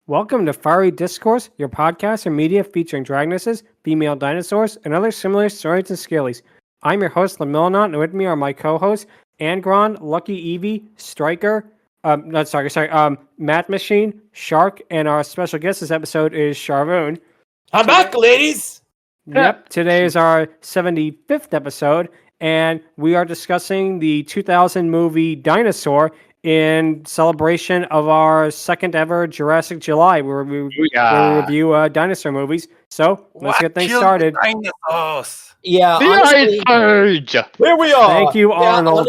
Welcome to Fiery Discourse, your podcast and media featuring dragonesses, female dinosaurs, and other similar saurians and scalies. I'm your host, Ludmillanon, and with me are my co-hosts, Angron, Lucky Evie, Striker, Mathmachine, Shark, and our special guest this episode is Sharvoun. I'm back, ladies! Yep, today is our 75th episode, and we are discussing the 2000 movie Dinosaur in celebration of our second ever Jurassic July, where we review dinosaur movies. So let's get things started. Yeah, The honestly, Ice Purge! here we are. Thank you, Arnold.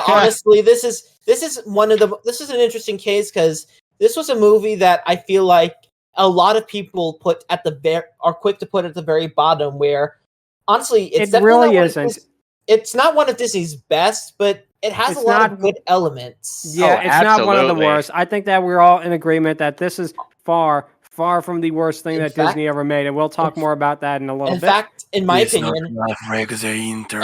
Honestly, this is an interesting case because this was a movie that I feel like a lot of people are quick to put at the very bottom. Where honestly, it's really isn't. It's not one of Disney's best, but it has a lot of good elements. Yeah, it's not one of the worst. I think that we're all in agreement that this is far from the worst thing that Disney ever made, and we'll talk more about that in a little bit. In fact, in my opinion, and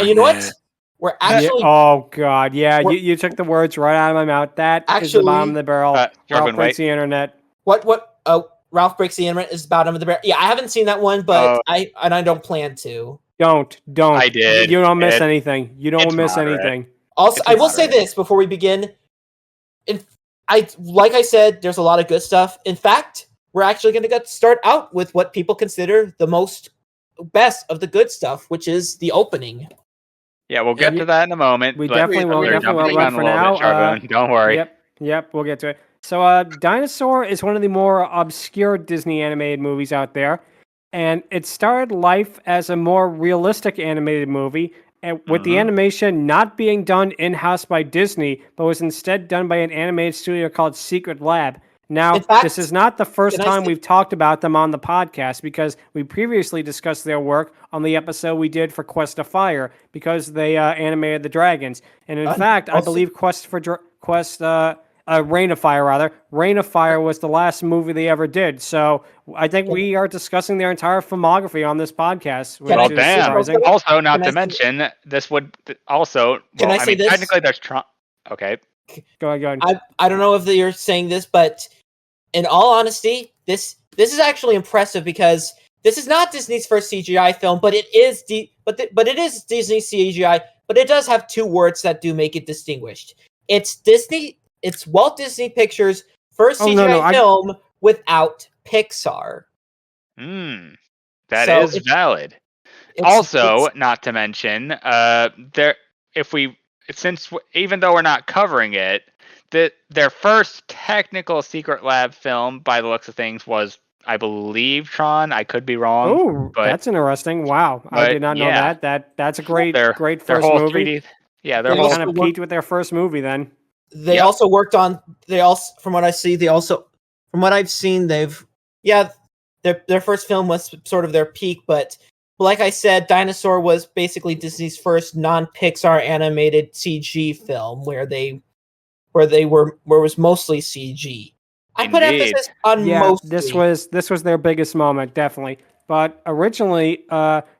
you know what? We're actually. Oh God, yeah, you took the words right out of my mouth. That is the bottom of the barrel. Ralph breaks the internet. What? Oh, Ralph breaks the internet is bottom of the barrel. Yeah, I haven't seen that one, but I don't plan to. Don't. I did. You don't miss anything. You don't miss anything. Also, I will say this before we begin. Like I said, there's a lot of good stuff. In fact, we're actually going to start out with what people consider the best of the good stuff, which is the opening. Yeah, we'll get to that in a moment. We definitely will. But for now, don't worry. Yep, we'll get to it. So, Dinosaur is one of the more obscure Disney animated movies out there, and it started life as a more realistic animated movie, and with the animation not being done in-house by Disney, but was instead done by an animated studio called Secret Lab. Now, this is not the first time we've talked about them on the podcast, because we previously discussed their work on the episode we did for Quest of Fire, because they animated the dragons. And in fact, I believe Reign of Fire, Reign of Fire was the last movie they ever did. So I think we are discussing their entire filmography on this podcast. Well, damn. Surprising. Also, not to mention, this would also... Can I say this? Technically, there's Tron... Okay. Go ahead. I don't know if you're saying this, but in all honesty, this is actually impressive because this is not Disney's first CGI film, but it is it is Disney CGI, but it does have two words that do make it distinguished. It's Walt Disney Pictures' first CGI film without Pixar. That is valid. Also, not to mention, even though we're not covering it, their first technical Secret Lab film, by the looks of things, was, I believe, Tron. I could be wrong. Oh, that's interesting. Wow, I did not know that. That's a great first movie. 3D, yeah, they kind of peaked with their first movie then. They also worked on. From what I've seen, their first film was sort of their peak. But like I said, Dinosaur was basically Disney's first non-Pixar animated CG film, where it was mostly CG. I put emphasis on mostly. This was their biggest moment, definitely. But originally,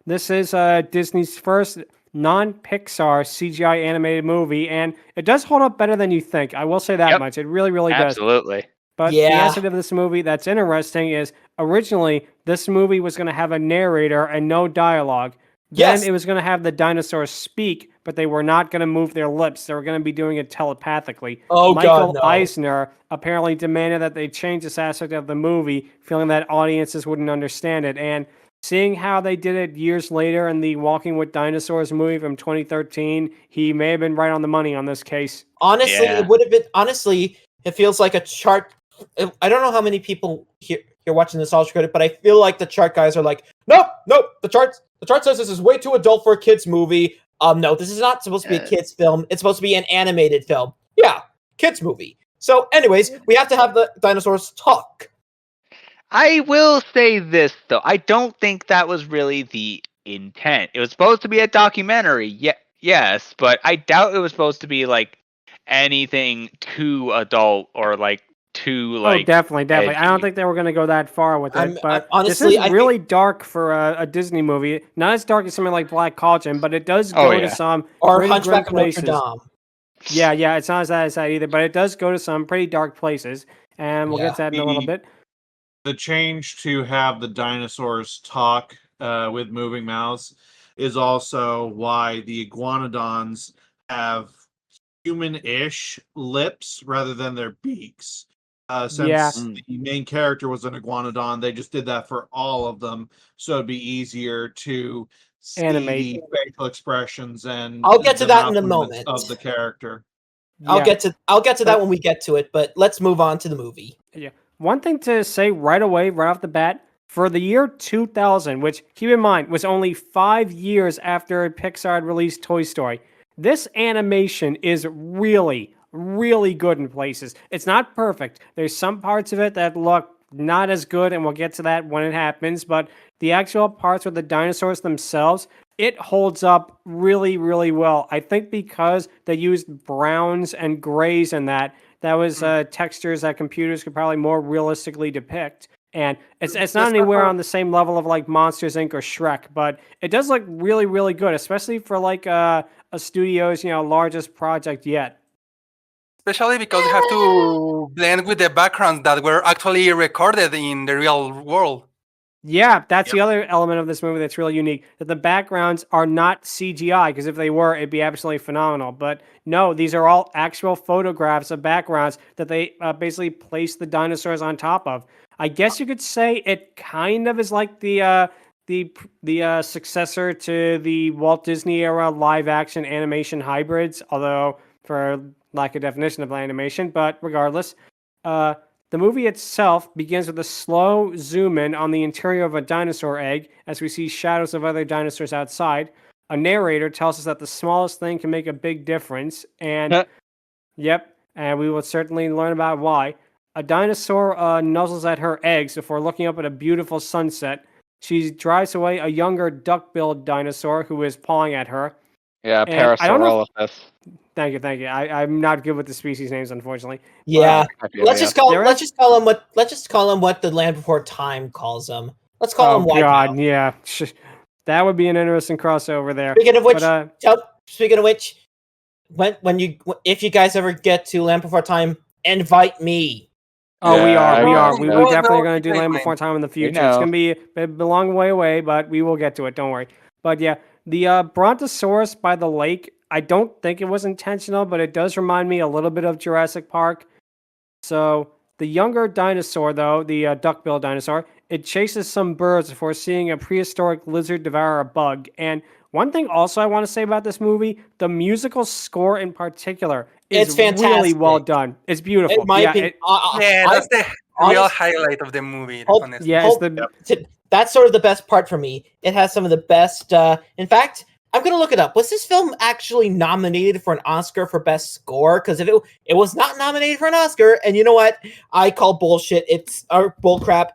this is Disney's first non-Pixar CGI animated movie, and it does hold up better than you think. I will say that much. It really, really does. Absolutely. But the aspect of this movie that's interesting is originally this movie was going to have a narrator and no dialogue. Then it was going to have the dinosaurs speak, but they were not going to move their lips. They were going to be doing it telepathically. Michael Eisner apparently demanded that they change this aspect of the movie, feeling that audiences wouldn't understand it. And seeing how they did it years later in the Walking with Dinosaurs movie from 2013, he may have been right on the money on this case. Honestly, it would have been. Honestly, it feels like a chart. I don't know how many people here watching this Nostalgia Critic, but I feel like the chart guys are like, nope. The chart says this is way too adult for a kids movie. No, this is not supposed to be a kids film. It's supposed to be an animated film. Yeah, kids movie. So, anyways, we have to have the dinosaurs talk. I will say this, though. I don't think that was really the intent. It was supposed to be a documentary, yes, but I doubt it was supposed to be, like, anything too adult or, like, too, like... Oh, definitely. edgy. I don't think they were going to go that far with it, but honestly, this is really dark for a Disney movie. Not as dark as something like Black Cauldron, but it does go to some or pretty Hunchback grim places. of Notre Dame. Yeah, it's not as bad as that either, but it does go to some pretty dark places, and we'll get to that in a little bit. the change to have the dinosaurs talk with moving mouths is also why the iguanodons have human-ish lips rather than their beaks. Since the main character was an iguanodon, they just did that for all of them, so it'd be easier to see Animate. the facial expressions and I'll get to the that mouth in a movements moment. of the character. I'll get to that when we get to it, but let's move on to the movie. Yeah. One thing to say right away, right off the bat, for the year 2000, which keep in mind was only 5 years after Pixar had released Toy Story, this animation is really, really good in places. It's not perfect. There's some parts of it that look not as good, and we'll get to that when it happens, but the actual parts with the dinosaurs themselves, it holds up really, really well. I think because they used browns and grays in that was textures that computers could probably more realistically depict. And it's not anywhere on the same level of like Monsters Inc. or Shrek, but it does look really, really good, especially for like a studio's largest project yet. Especially because you have to blend with the backgrounds that were actually recorded in the real world. Yeah, that's the other element of this movie that's really unique. That the backgrounds are not CGI, because if they were, it'd be absolutely phenomenal. But no, these are all actual photographs of backgrounds that they basically placed the dinosaurs on top of. I guess you could say it kind of is like the successor to the Walt Disney era live action animation hybrids, although for lack of definition of animation. But regardless, the movie itself begins with a slow zoom in on the interior of a dinosaur egg as we see shadows of other dinosaurs outside. A narrator tells us that the smallest thing can make a big difference, and and we will certainly learn about why. A dinosaur nuzzles at her eggs before looking up at a beautiful sunset. She drives away a younger duck-billed dinosaur who is pawing at her. Yeah, And I don't know Parasaurolophus. Thank you. I'm not good with the species names, unfortunately. Yeah, let's just call him what the Land Before Time calls him. Let's call him White. God, yeah, that would be an interesting crossover there. Speaking of which, if you guys ever get to Land Before Time, invite me. Oh, we are. We definitely are going to do Land Before Time in the future. It's going to be a long way away, but we will get to it. Don't worry. But yeah, the Brontosaurus by the lake, I don't think it was intentional, but it does remind me a little bit of Jurassic Park. So the younger dinosaur, though, the duck-billed dinosaur, it chases some birds before seeing a prehistoric lizard devour a bug. And one thing also I want to say about this movie, the musical score in particular is really well done. It's beautiful. In my opinion, that's the real highlight of the movie. Honestly. Yeah, that's sort of the best part for me. It has some of the best. In fact, I'm gonna look it up. Was this film actually nominated for an Oscar for Best Score? Because if it was not nominated for an Oscar, and you know what, I call bullshit. It's bullcrap.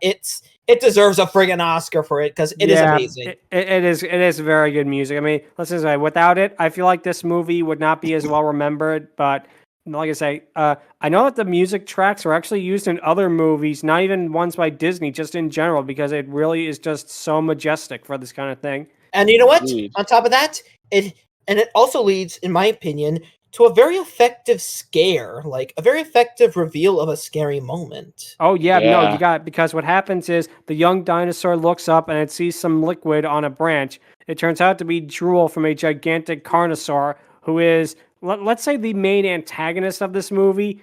It deserves a friggin' Oscar for it because it is amazing. It is very good music. I mean, let's just say without it, I feel like this movie would not be as well remembered. But like I say, I know that the music tracks are actually used in other movies, not even ones by Disney, just in general, because it really is just so majestic for this kind of thing. And you know what? On top of that, it also leads, in my opinion, to a very effective scare, like a very effective reveal of a scary moment. Oh yeah, no, you got it, because what happens is the young dinosaur looks up and it sees some liquid on a branch. It turns out to be drool from a gigantic carnosaur who is, let's say, the main antagonist of this movie.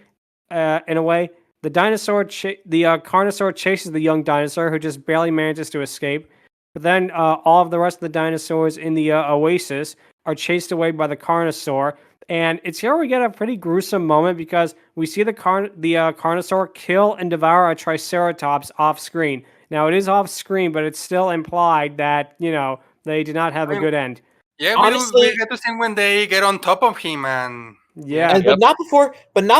In a way, the carnosaur chases the young dinosaur who just barely manages to escape. But then all of the rest of the dinosaurs in the oasis are chased away by the carnosaur. And it's here we get a pretty gruesome moment because we see the carnosaur kill and devour a triceratops off screen. Now, it is off screen, but it's still implied that, they did not have a good end. Yeah, honestly, we get to see when they get on top of him and... Yeah. But not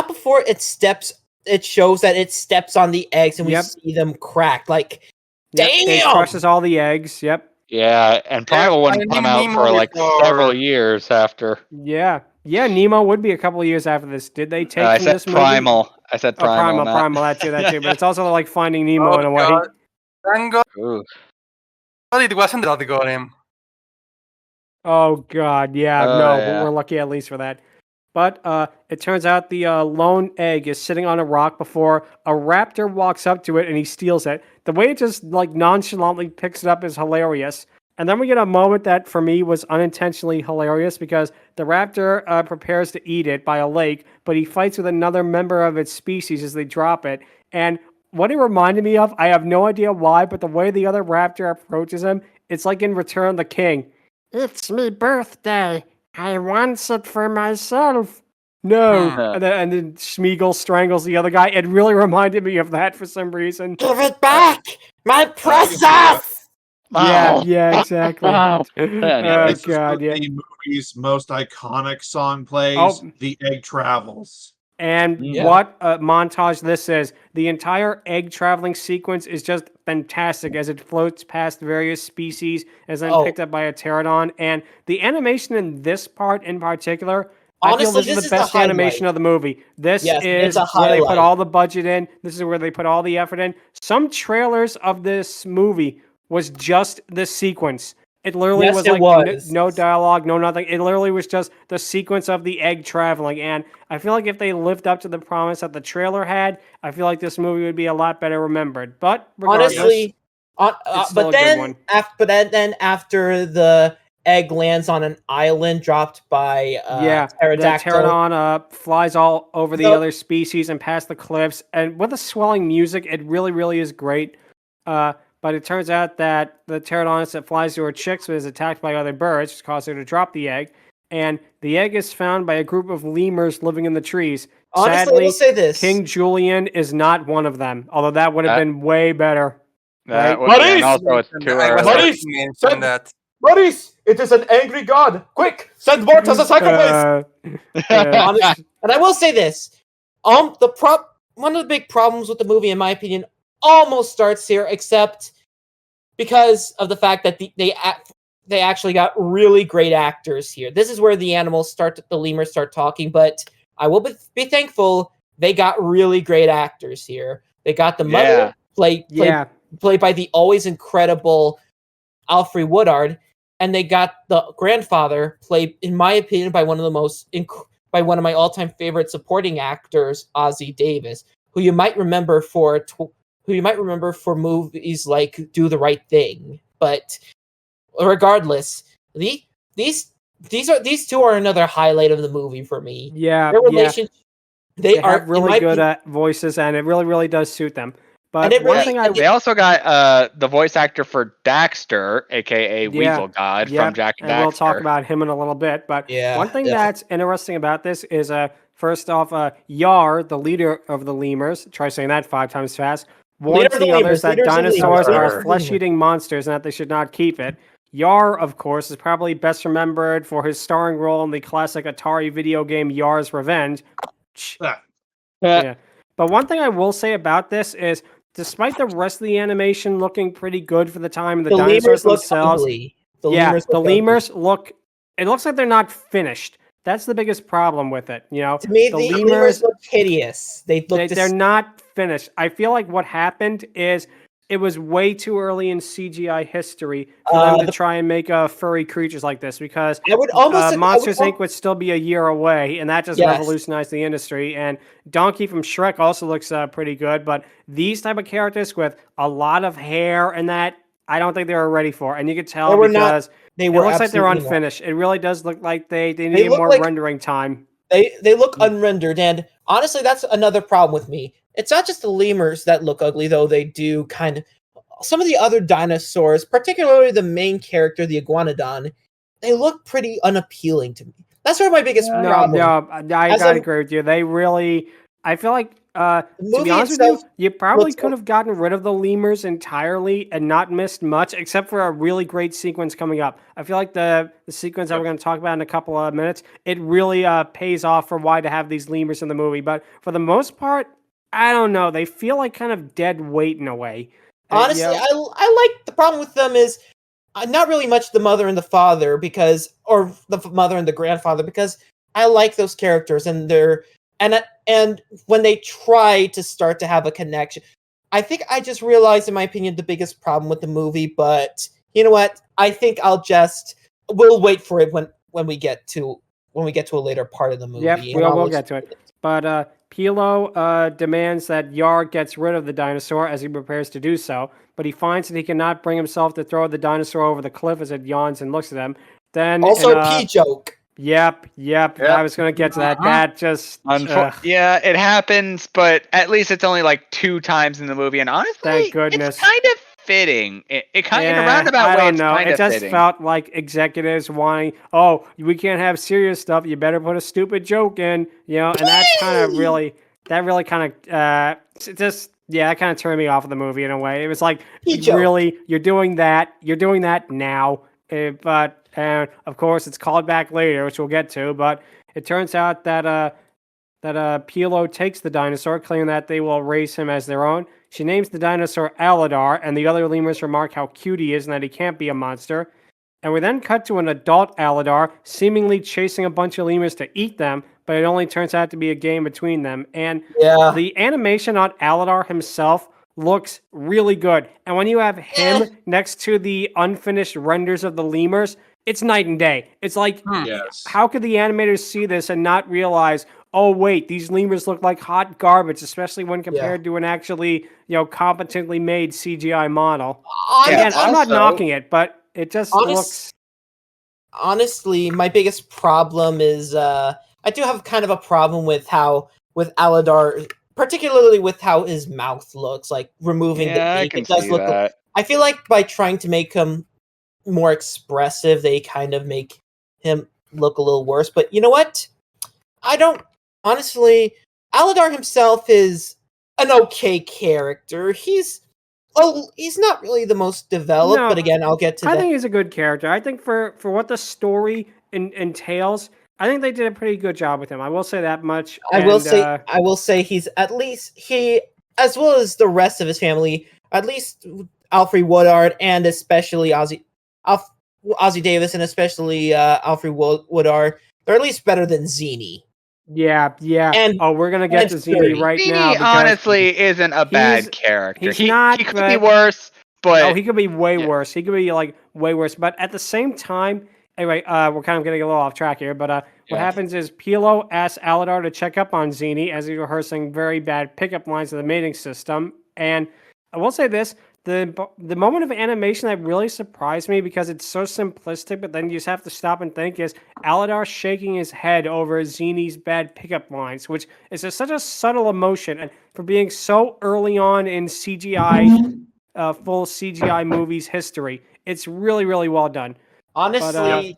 before it shows that it steps on the eggs and we see them crack. Like... Damn! It crushes all the eggs. Yep. Yeah, and Primal wouldn't come out for like several years after. Yeah, Nemo would be a couple of years after this. Did they take from this movie? Primal. I said Primal. Primal. That too. But it's also like Finding Nemo in a way. Thank God. It wasn't that got him. Oh God, yeah. But we're lucky at least for that. But it turns out the lone egg is sitting on a rock before a raptor walks up to it and he steals it. The way it just like nonchalantly picks it up is hilarious. And then we get a moment that for me was unintentionally hilarious because the raptor prepares to eat it by a lake, but he fights with another member of its species as they drop it. And what it reminded me of, I have no idea why, but the way the other raptor approaches him, it's like in Return of the King. It's me birthday. I want it for myself. No. And then Smeagol strangles the other guy. It really reminded me of that for some reason. Give it back! My precious! Yeah, exactly. Wow. Oh, This is God, when yeah. the movie's most iconic song plays, The Egg Travels. And what a montage this is. The entire egg traveling sequence is just fantastic as it floats past various species as then picked up by a pterodon. And the animation in this part in particular, Honestly, I feel this is the best animation of the movie. This is where they put all the budget in. This is where they put all the effort in. Some trailers of this movie was just this sequence. It literally was like no dialogue, no nothing. It literally was just the sequence of the egg traveling. And I feel like if they lived up to the promise that the trailer had, I feel like this movie would be a lot better remembered. But regardless, honestly, but then after the egg lands on an island dropped by pterodactyl, the pterodon flies all over the other species and past the cliffs. And with the swelling music, it really, really is great. But it turns out that the pterodon that flies to her chicks is attacked by other birds, which causes her to drop the egg. And the egg is found by a group of lemurs living in the trees. Honestly, Sadly, we'll say this. King Julian is not one of them, although that would have been way better. Right? Maurice, it is an angry god. Quick, send Mort as a sacrifice. And I will say this. One of the big problems with the movie, in my opinion, almost starts here, except because of the fact that they actually got really great actors here. This is where the lemurs start talking, but I will be thankful they got really great actors here. They got the mother played by the always incredible Alfre Woodard, and they got the grandfather played, in my opinion, by one of my all-time favorite supporting actors, Ozzie Davis, who you might remember for movies like Do the Right Thing. But regardless, these two are another highlight of the movie for me. Yeah, their relationship. They have really good voices, and it really, really does suit them. But they also got the voice actor for Daxter, aka Weasel God from Jack and Daxter. We'll talk about him in a little bit. But one thing that's interesting about this is, first off, Yar, the leader of the lemurs, try saying that 5 times fast, warns the others that dinosaurs are flesh-eating monsters and that they should not keep it. Yar, of course, is probably best remembered for his starring role in the classic Atari video game Yar's Revenge. Yeah. But one thing I will say about this is, despite the rest of the animation looking pretty good for the time, and the dinosaurs themselves, the lemurs look. It looks like they're not finished. That's the biggest problem with it. You know, to me, the lemurs look hideous. They're not finished. I feel like what happened is it was way too early in CGI history for them to try and make furry creatures like this, because Monsters Inc. would still be a year away, and that just revolutionized the industry. And Donkey from Shrek also looks pretty good, but these type of characters with a lot of hair and that, I don't think they were ready for. And you could tell because it looks like they're unfinished. It really does look like they needed more rendering time. They look unrendered, and honestly, that's another problem with me. It's not just the lemurs that look ugly, though they do kind of. Some of the other dinosaurs, particularly the main character, the iguanodon, they look pretty unappealing to me. That's where my biggest problem. No, I gotta agree with you. They really, I feel like, to be honest with you, you probably could have gotten rid of the lemurs entirely and not missed much, except for a really great sequence coming up. I feel like the sequence that we're going to talk about in a couple of minutes, it really pays off for why to have these lemurs in the movie. But for the most part, I don't know. They feel like kind of dead weight in a way. Honestly, I like the problem with them is not really much the mother and the father or the mother and the grandfather, because I like those characters and and when they try to start to have a connection, I think I just realized, in my opinion, the biggest problem with the movie. But you know what? I think we'll wait for it when we get to when we get to a later part of the movie. Yep, and we'll I'll get to explain it. But Pilo demands that Yar gets rid of the dinosaur as he prepares to do so, but he finds that he cannot bring himself to throw the dinosaur over the cliff as it yawns and looks at him. Then, Also, in, P joke. Yep. I was going to get to that. That just... Yeah, it happens, but at least it's only like 2 times in the movie, and honestly, Thank goodness. it's kind of fitting. It kind in a Yeah, roundabout I way, don't it's know. kind It of just fitting. felt like executives wanting, oh, we can't have serious stuff. You better put a stupid joke in, and that really kind of that kind of turned me off of the movie in a way. It was like, really, you're doing that now, but of course it's called back later, which we'll get to. But it turns out that Pilo takes the dinosaur, claiming that they will raise him as their own. She names the dinosaur Aladar, and the other lemurs remark how cute he is and that he can't be a monster. And we then cut to an adult Aladar seemingly chasing a bunch of lemurs to eat them, but it only turns out to be a game between them. And the animation on Aladar himself looks really good. And when you have him next to the unfinished renders of the lemurs, it's night and day. It's like, how could the animators see this and not realize, oh wait, these lemurs look like hot garbage, especially when compared to an actually, competently made CGI model. Again, I'm not knocking it, but it just looks... Honestly, my biggest problem is I do have kind of a problem with Aladar, particularly with how his mouth looks, like removing the beak. It does look. I feel like by trying to make him more expressive, they kind of make him look a little worse. But you know what? Honestly, Aladar himself is an okay character. He's not really the most developed, but again, I'll get to that. I think he's a good character. I think for what the story entails, I think they did a pretty good job with him. I will say that much. I will say he's at least as well as the rest of his family, at least Alfred Woodard and especially Ozzy Davis and especially Alfred Woodard, they're at least better than Zini. Yeah. And, we're gonna get to Zini right now. Zini honestly isn't a bad character. He could be worse, but he could be way worse. He could be like way worse. But at the same time, anyway, we're kind of getting a little off track here. But what happens is Pilo asks Aladar to check up on Zini as he's rehearsing very bad pickup lines of the mating system. And I will say this. The moment of animation that really surprised me because it's so simplistic, but then you just have to stop and think, is Aladar shaking his head over Zini's bad pickup lines, which is such a subtle emotion. And for being so early on in CGI, full CGI movies history, it's really, really well done. Honestly,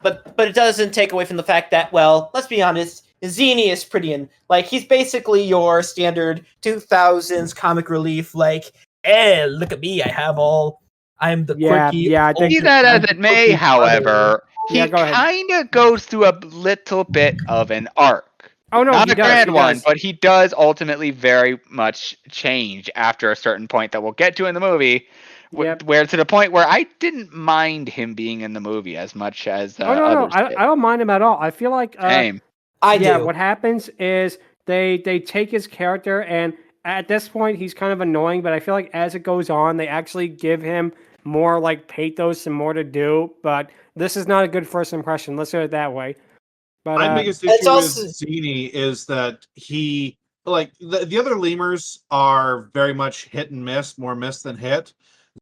but it doesn't take away from the fact that, well, let's be honest, Zini is pretty he's basically your standard 2000s comic relief, like, hey, look at me, I'm the quirky... Be that as it may, however, he kind of goes through a little bit of an arc. Oh, no, Not a grand one, but he does ultimately very much change after a certain point that we'll get to in the movie, where to the point where I didn't mind him being in the movie as much as others did. I don't mind him at all. I feel like... Same. I do. What happens is they take his character and... At this point, he's kind of annoying, but I feel like as it goes on, they actually give him more like pathos and more to do. But this is not a good first impression. Let's do it that way. But my biggest issue with Zini is that he, like the other lemurs, are very much hit and miss, more miss than hit.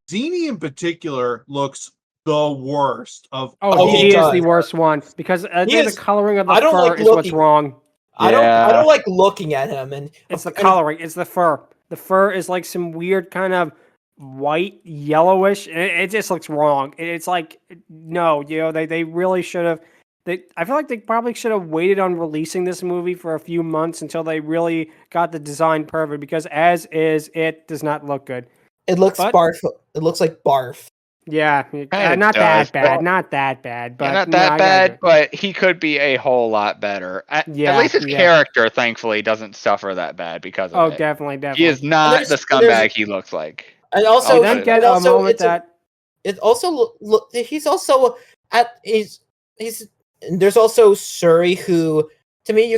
Zini in particular looks the worst of. He is the worst one because the coloring of the fur is what's wrong. I don't like looking at him, and it's the coloring. It's the fur. The fur is like some weird kind of white, yellowish. It just looks wrong. It's like no, they really should have. I feel like they probably should have waited on releasing this movie for a few months until they really got the design perfect. Because as is, it does not look good. It looks barf. It looks like barf. Yeah, not that bad. Not that bad. But not that bad. But he could be a whole lot better. At least his character, thankfully, doesn't suffer that bad because of it. Oh, definitely. He is not the scumbag he looks like. And also, there's also Suri, who, to me,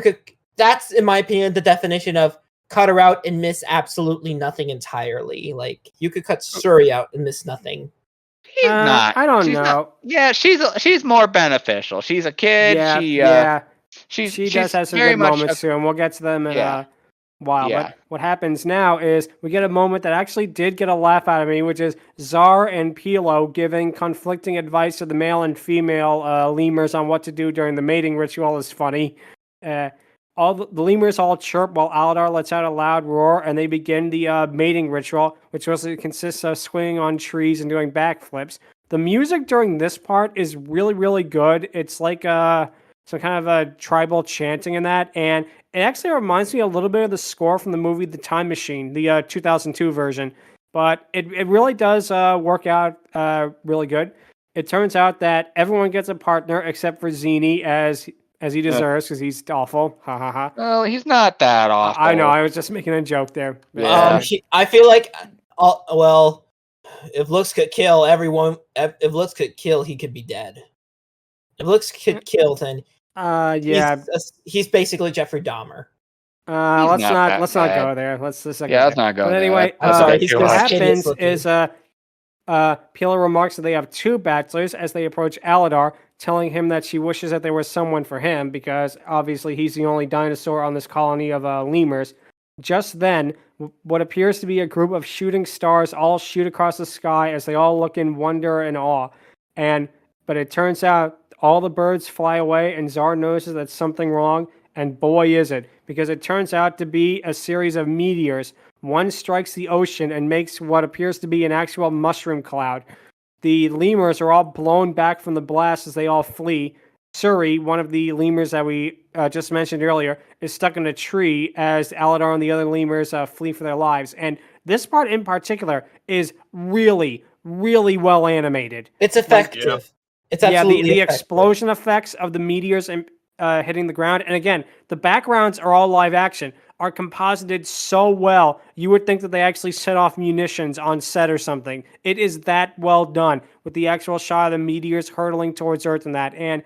that's, in my opinion, the definition of cut her out and miss absolutely nothing entirely. Like, you could cut Suri out and miss nothing. She's not. I don't She's know. not. Yeah, she's more beneficial. She's a kid. Yeah, She's she does have some very good much moments too, and we'll get to them in Yeah. a while. Yeah. But what happens now is we get a moment that actually did get a laugh out of me, which is Czar and Pilo giving conflicting advice to the male and female lemurs on what to do during the mating ritual is funny. All the lemurs all chirp while Aladar lets out a loud roar, and they begin the mating ritual, which mostly consists of swinging on trees and doing backflips. The music during this part is really, really good. It's like some kind of a tribal chanting in that, and it actually reminds me a little bit of the score from the movie The Time Machine, the 2002 version. But it really does work out really good. It turns out that everyone gets a partner except for Zini, as he deserves, because he's awful. Ha ha ha. Well, he's not that awful. I know. I was just making a joke there. Yeah. I feel like, well, if looks could kill everyone, if looks could kill, he could be dead. If looks could kill, then Yeah. he's basically Jeffrey Dahmer. Let's not not that go there. Let's let's not go But there. anyway, I'm sorry, That's he's too gonna what much. skip happens looking. is Pila remarks that they have two bachelors as they approach Aladar, telling him that she wishes that there was someone for him because obviously he's the only dinosaur on this colony of lemurs. Just then, what appears to be a group of shooting stars all shoot across the sky as they all look in wonder and awe. But it turns out all the birds fly away, and Zar notices that something wrong, and boy is it, because it turns out to be a series of meteors. One strikes the ocean and makes what appears to be an actual mushroom cloud. The lemurs are all blown back from the blast as they all flee. Suri, one of the lemurs that we just mentioned earlier, is stuck in a tree as Aladar and the other lemurs flee for their lives. And this part in particular is really, really well animated. It's effective. It's absolutely the effective. explosion effects of the meteors hitting the ground. And again, the backgrounds are all live action, are composited so well, you would think that they actually set off munitions on set or something. It is that well done with the actual shot of the meteors hurtling towards Earth and that. And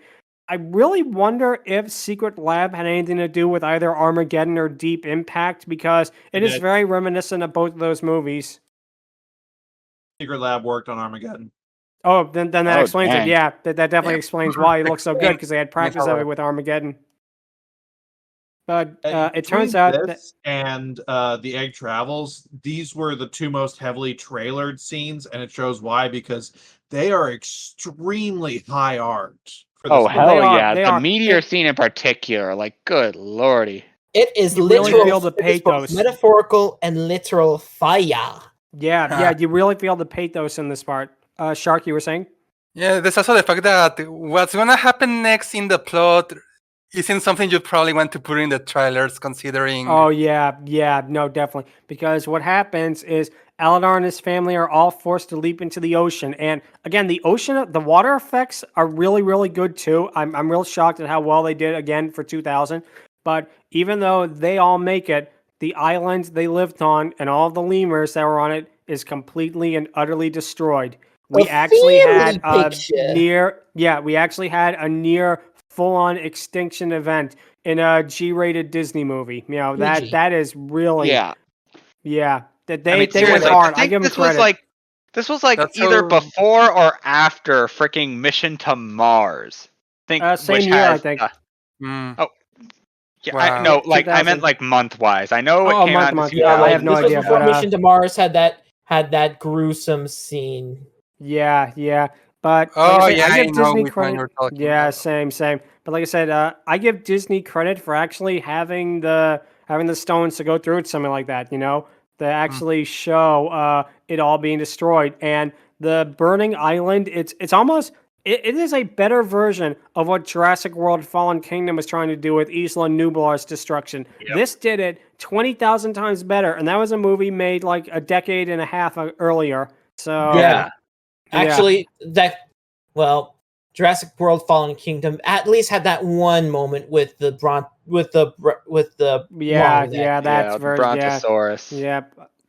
I really wonder if Secret Lab had anything to do with either Armageddon or Deep Impact, because it is very reminiscent of both of those movies. Secret Lab worked on Armageddon. Oh, then that explains dang. it. Yeah, that definitely explains why it looks so good, because they had practice of it with Armageddon. But it turns out that and the Egg Travels, these were the two most heavily trailered scenes, and it shows why, because they are extremely high art. For this Oh movie. hell They are- yeah! they The are- meteor scene in particular, like, good lordy. It is You really literal. feel the it is both pathos. metaphorical and literal fire. yeah, you really feel the pathos in this part. Shark, you were saying? Yeah, there's also the fact that what's gonna happen next in the plot isn't something you probably want to put in the trailers, considering. Oh yeah, no, definitely. Because what happens is Aladar and his family are all forced to leap into the ocean, and again, the water effects are really, really good too. I'm real shocked at how well they did again for 2000. But even though they all make it, the island they lived on and all the lemurs that were on it is completely and utterly destroyed. We actually had a near full-on extinction event in a G-rated Disney movie. You know, that is really that they went seriously, hard. I think give them this credit. this was like That's either so- before or after freaking Mission to Mars. Same which year, has, I think. Yeah, Wow. no, Yeah, like I 2000. meant like month-wise. I know Oh, it came out in month. 2000. I have no this idea, was before but, Mission to Mars had that gruesome scene. Yeah. But Oh, like I said, yeah, I I give know Disney which one credit. you're talking Yeah, about. same. But like I said, I give Disney credit for actually having the stones to go through it, something like that. You know, to actually show it all being destroyed and the burning island. It's almost. It is a better version of what Jurassic World Fallen Kingdom was trying to do with Isla Nublar's destruction. Yep. This did it 20,000 times better, and that was a movie made like a decade and a half earlier. So Yeah. Actually, Jurassic World Fallen Kingdom at least had that one moment with the that's the very Brontosaurus.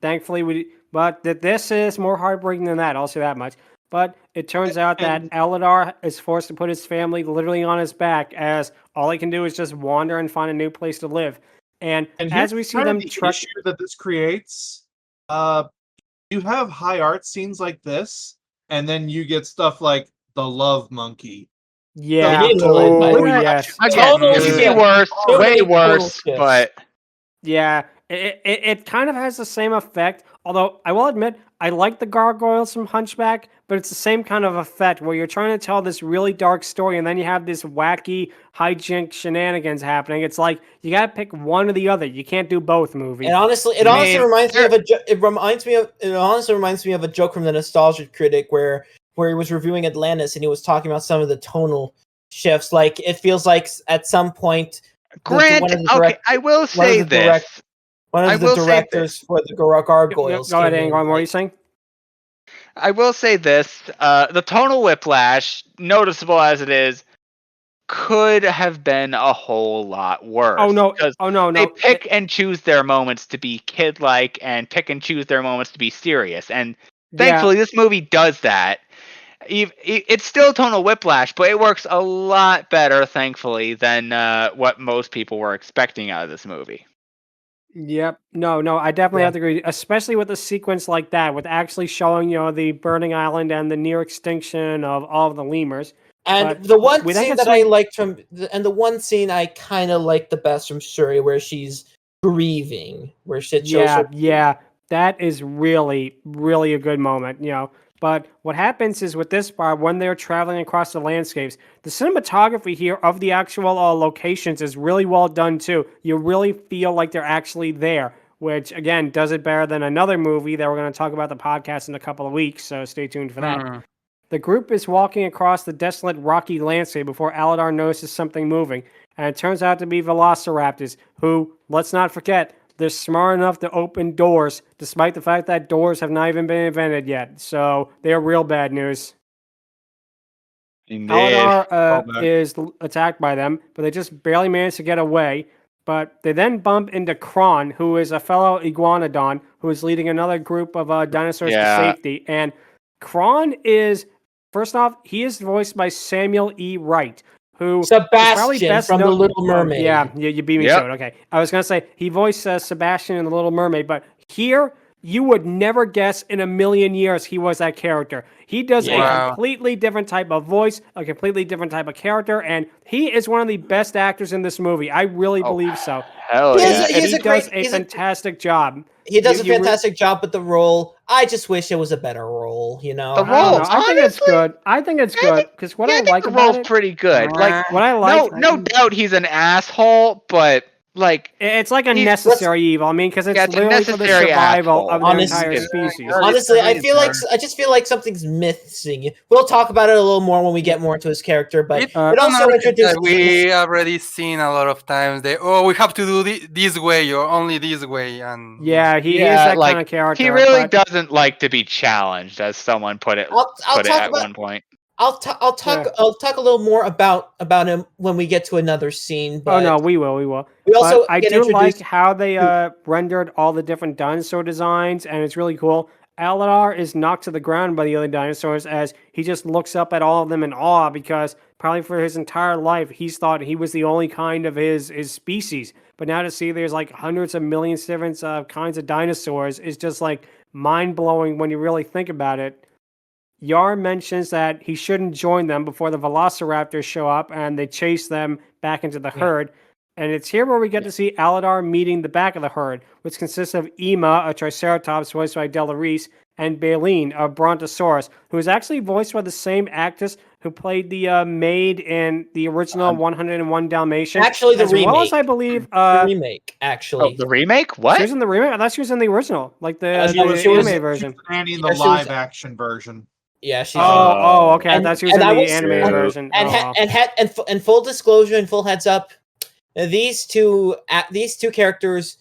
Thankfully, but this is more heartbreaking than that. I'll say that much. But it turns out that Aladar is forced to put his family literally on his back, as all he can do is just wander and find a new place to live. And as here's we see kind of them the trek, issue that this creates, you have high art scenes like this, and then you get stuff like the Love Monkey. Yeah. They did really Oh, like- yes. Again, Total it could be shift. worse, So way many total worse, shifts. but Yeah, it kind of has the same effect. Although I will admit, I like the gargoyles from Hunchback, but it's the same kind of effect where you're trying to tell this really dark story, and then you have this wacky hijink shenanigans happening. It's like you gotta pick one or the other. You can't do both. Movie. And honestly, it I honestly mean, reminds me of a joke from the Nostalgia Critic where he was reviewing Atlantis and he was talking about some of the tonal shifts. Like it feels like at some point, one of granted, the okay, direct- I will say the this. direct- one I of the will say directors for the gargoyles. Go ahead, came in, Angron. What are you like- saying? I will say this: the tonal whiplash, noticeable as it is, could have been a whole lot worse. Oh no! because Oh no! they No! pick and choose their moments to be kid-like, and pick and choose their moments to be serious. And thankfully, this movie does that. It's still tonal whiplash, but it works a lot better, thankfully, than what most people were expecting out of this movie. Yep. No, I definitely Yeah. have to agree, especially with a sequence like that, with actually showing, the burning island and the near extinction of all of the lemurs. And But the one we then scene get that I some- liked the one scene I kind of liked the best from Shuri, where she's grieving, where shit shows her. Yeah, that is really, really a good moment, But what happens is with this part, when they're traveling across the landscapes, the cinematography here of the actual locations is really well done too. You really feel like they're actually there, which again does it better than another movie that we're going to talk about the podcast in a couple of weeks. So stay tuned for that. The group is walking across the desolate rocky landscape before Aladar notices something moving, and it turns out to be velociraptors, who, let's not forget, they're smart enough to open doors, despite the fact that doors have not even been invented yet. So they're real bad news. Aladar Callback. is attacked by them, but they just barely manage to get away. But they then bump into Kron, who is a fellow iguanodon, who is leading another group of dinosaurs Yeah. to safety. And Kron is, first off, he is voiced by Samuel E. Wright, who is probably Sebastian best from The known- Little Mermaid. Yeah, you beat me Yep. to it. Okay, I was gonna say he voiced Sebastian in The Little Mermaid, but here you would never guess in a million years he was that character. He does a Wow. completely different type of voice, a completely different type of character, and he is one of the best actors in this movie. I really believe so. Hell He is- yeah! he And is he a great- does a he's a- fantastic job. He does a You re- fantastic job with the role. I just wish it was a better role, The I role- don't know. I think it's honestly, good. I think it's I good because what Yeah, I think like the about role's it, pretty good. Like, what I like, no doubt he's an asshole, but like, it's like a he's- necessary evil. I mean, because it's Yeah, it's a literally for the necessary survival asshole. of the Honestly- entire Yeah. species. Yeah. Honestly, I Reason. just feel like something's missing. We'll talk about it a little more when we get more into his character, but It's Uh, it also another thing introduces that we already seen a lot of times. We have to do this way or only this way, and Yeah, he is Yeah, that like, kind of character. he really but- doesn't like to be challenged, as someone put it. I'll Put it talk at about one point. I'll talk Yeah. I'll talk a little more about him when we get to another scene. But Oh no, we will. we also But I get do like introduced. how they rendered all the different dinosaur designs, and it's really cool. Aladar is knocked to the ground by the other dinosaurs as he just looks up at all of them in awe because probably for his entire life he's thought he was the only kind of his species. But now to see there's like hundreds of millions different kinds of dinosaurs is just like mind blowing when you really think about it. Yar mentions that he shouldn't join them before the velociraptors show up and they chase them back into the herd. And it's here where we get to see Aladar meeting the back of the herd, which consists of Ema, a Triceratops voiced by Della Reese, and Baleen, a Brontosaurus, who is actually voiced by the same actress who played the maid in the original 101 Dalmatians. Actually, the as well as remake. I believe The remake, actually. Oh, the remake? she What? was in the remake. I thought she was in the original, like the, She the was- she was- anime version. Annie in the Yeah, she was- live action version. Yeah, she's. Oh, okay. I And- thought she was and in I the will say- animated version. and Oh, ha- and ha- and full disclosure and full heads up, these two characters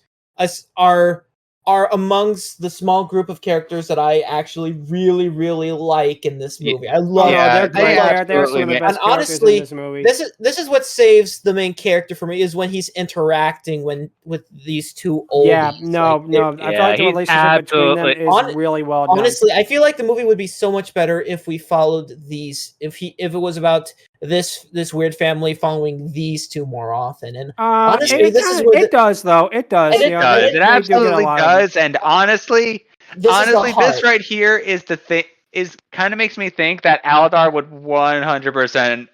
are amongst the small group of characters that I actually really like in this movie. I love. Yeah, they're they great. They're some of absolutely the make- best And characters honestly, in this movie. This is what saves the main character for me is when he's interacting with these two oldies. Yeah, no. I feel Yeah, like the he's relationship between them absolutely- is Hon- really well done. Honestly, I feel like the movie would be so much better if we followed these. If it was about this weird family following these two more often. And honestly, it this is where it does though. It does. And you it know, does. they It do get a absolutely lot of- does. And honestly, this is the this heart. right here is the thing. is kind of makes me think that Aladar would 100%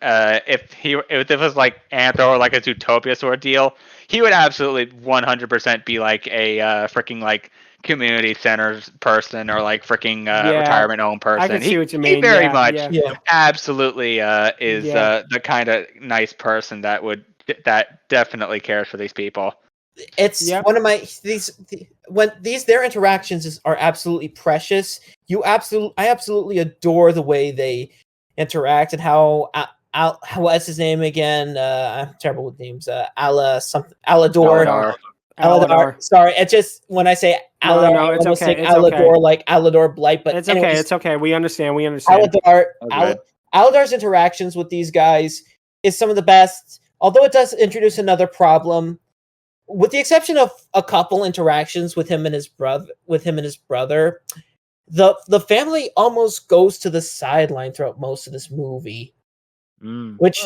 if it was like Antho or like a Zootopia sort of deal, he would absolutely 100% be like a freaking like community center person or like freaking retirement home person. I can see what you mean. He very Yeah, much yeah. absolutely is Yeah. the kind of nice person that definitely cares for these people. It's one of my their interactions are absolutely precious. I absolutely adore the way they interact and how what's his name again? I'm terrible with names. Alador. Sorry, it's just when I say Alador, No, I it's almost okay. say It's Alador okay. like Alador Blight. But It's anyways, okay. It's okay. We understand. We understand. Aladar's interactions with these guys is some of the best. Although it does introduce another problem. With the exception of a couple interactions with him and his brother, the family almost goes to the sideline throughout most of this movie, which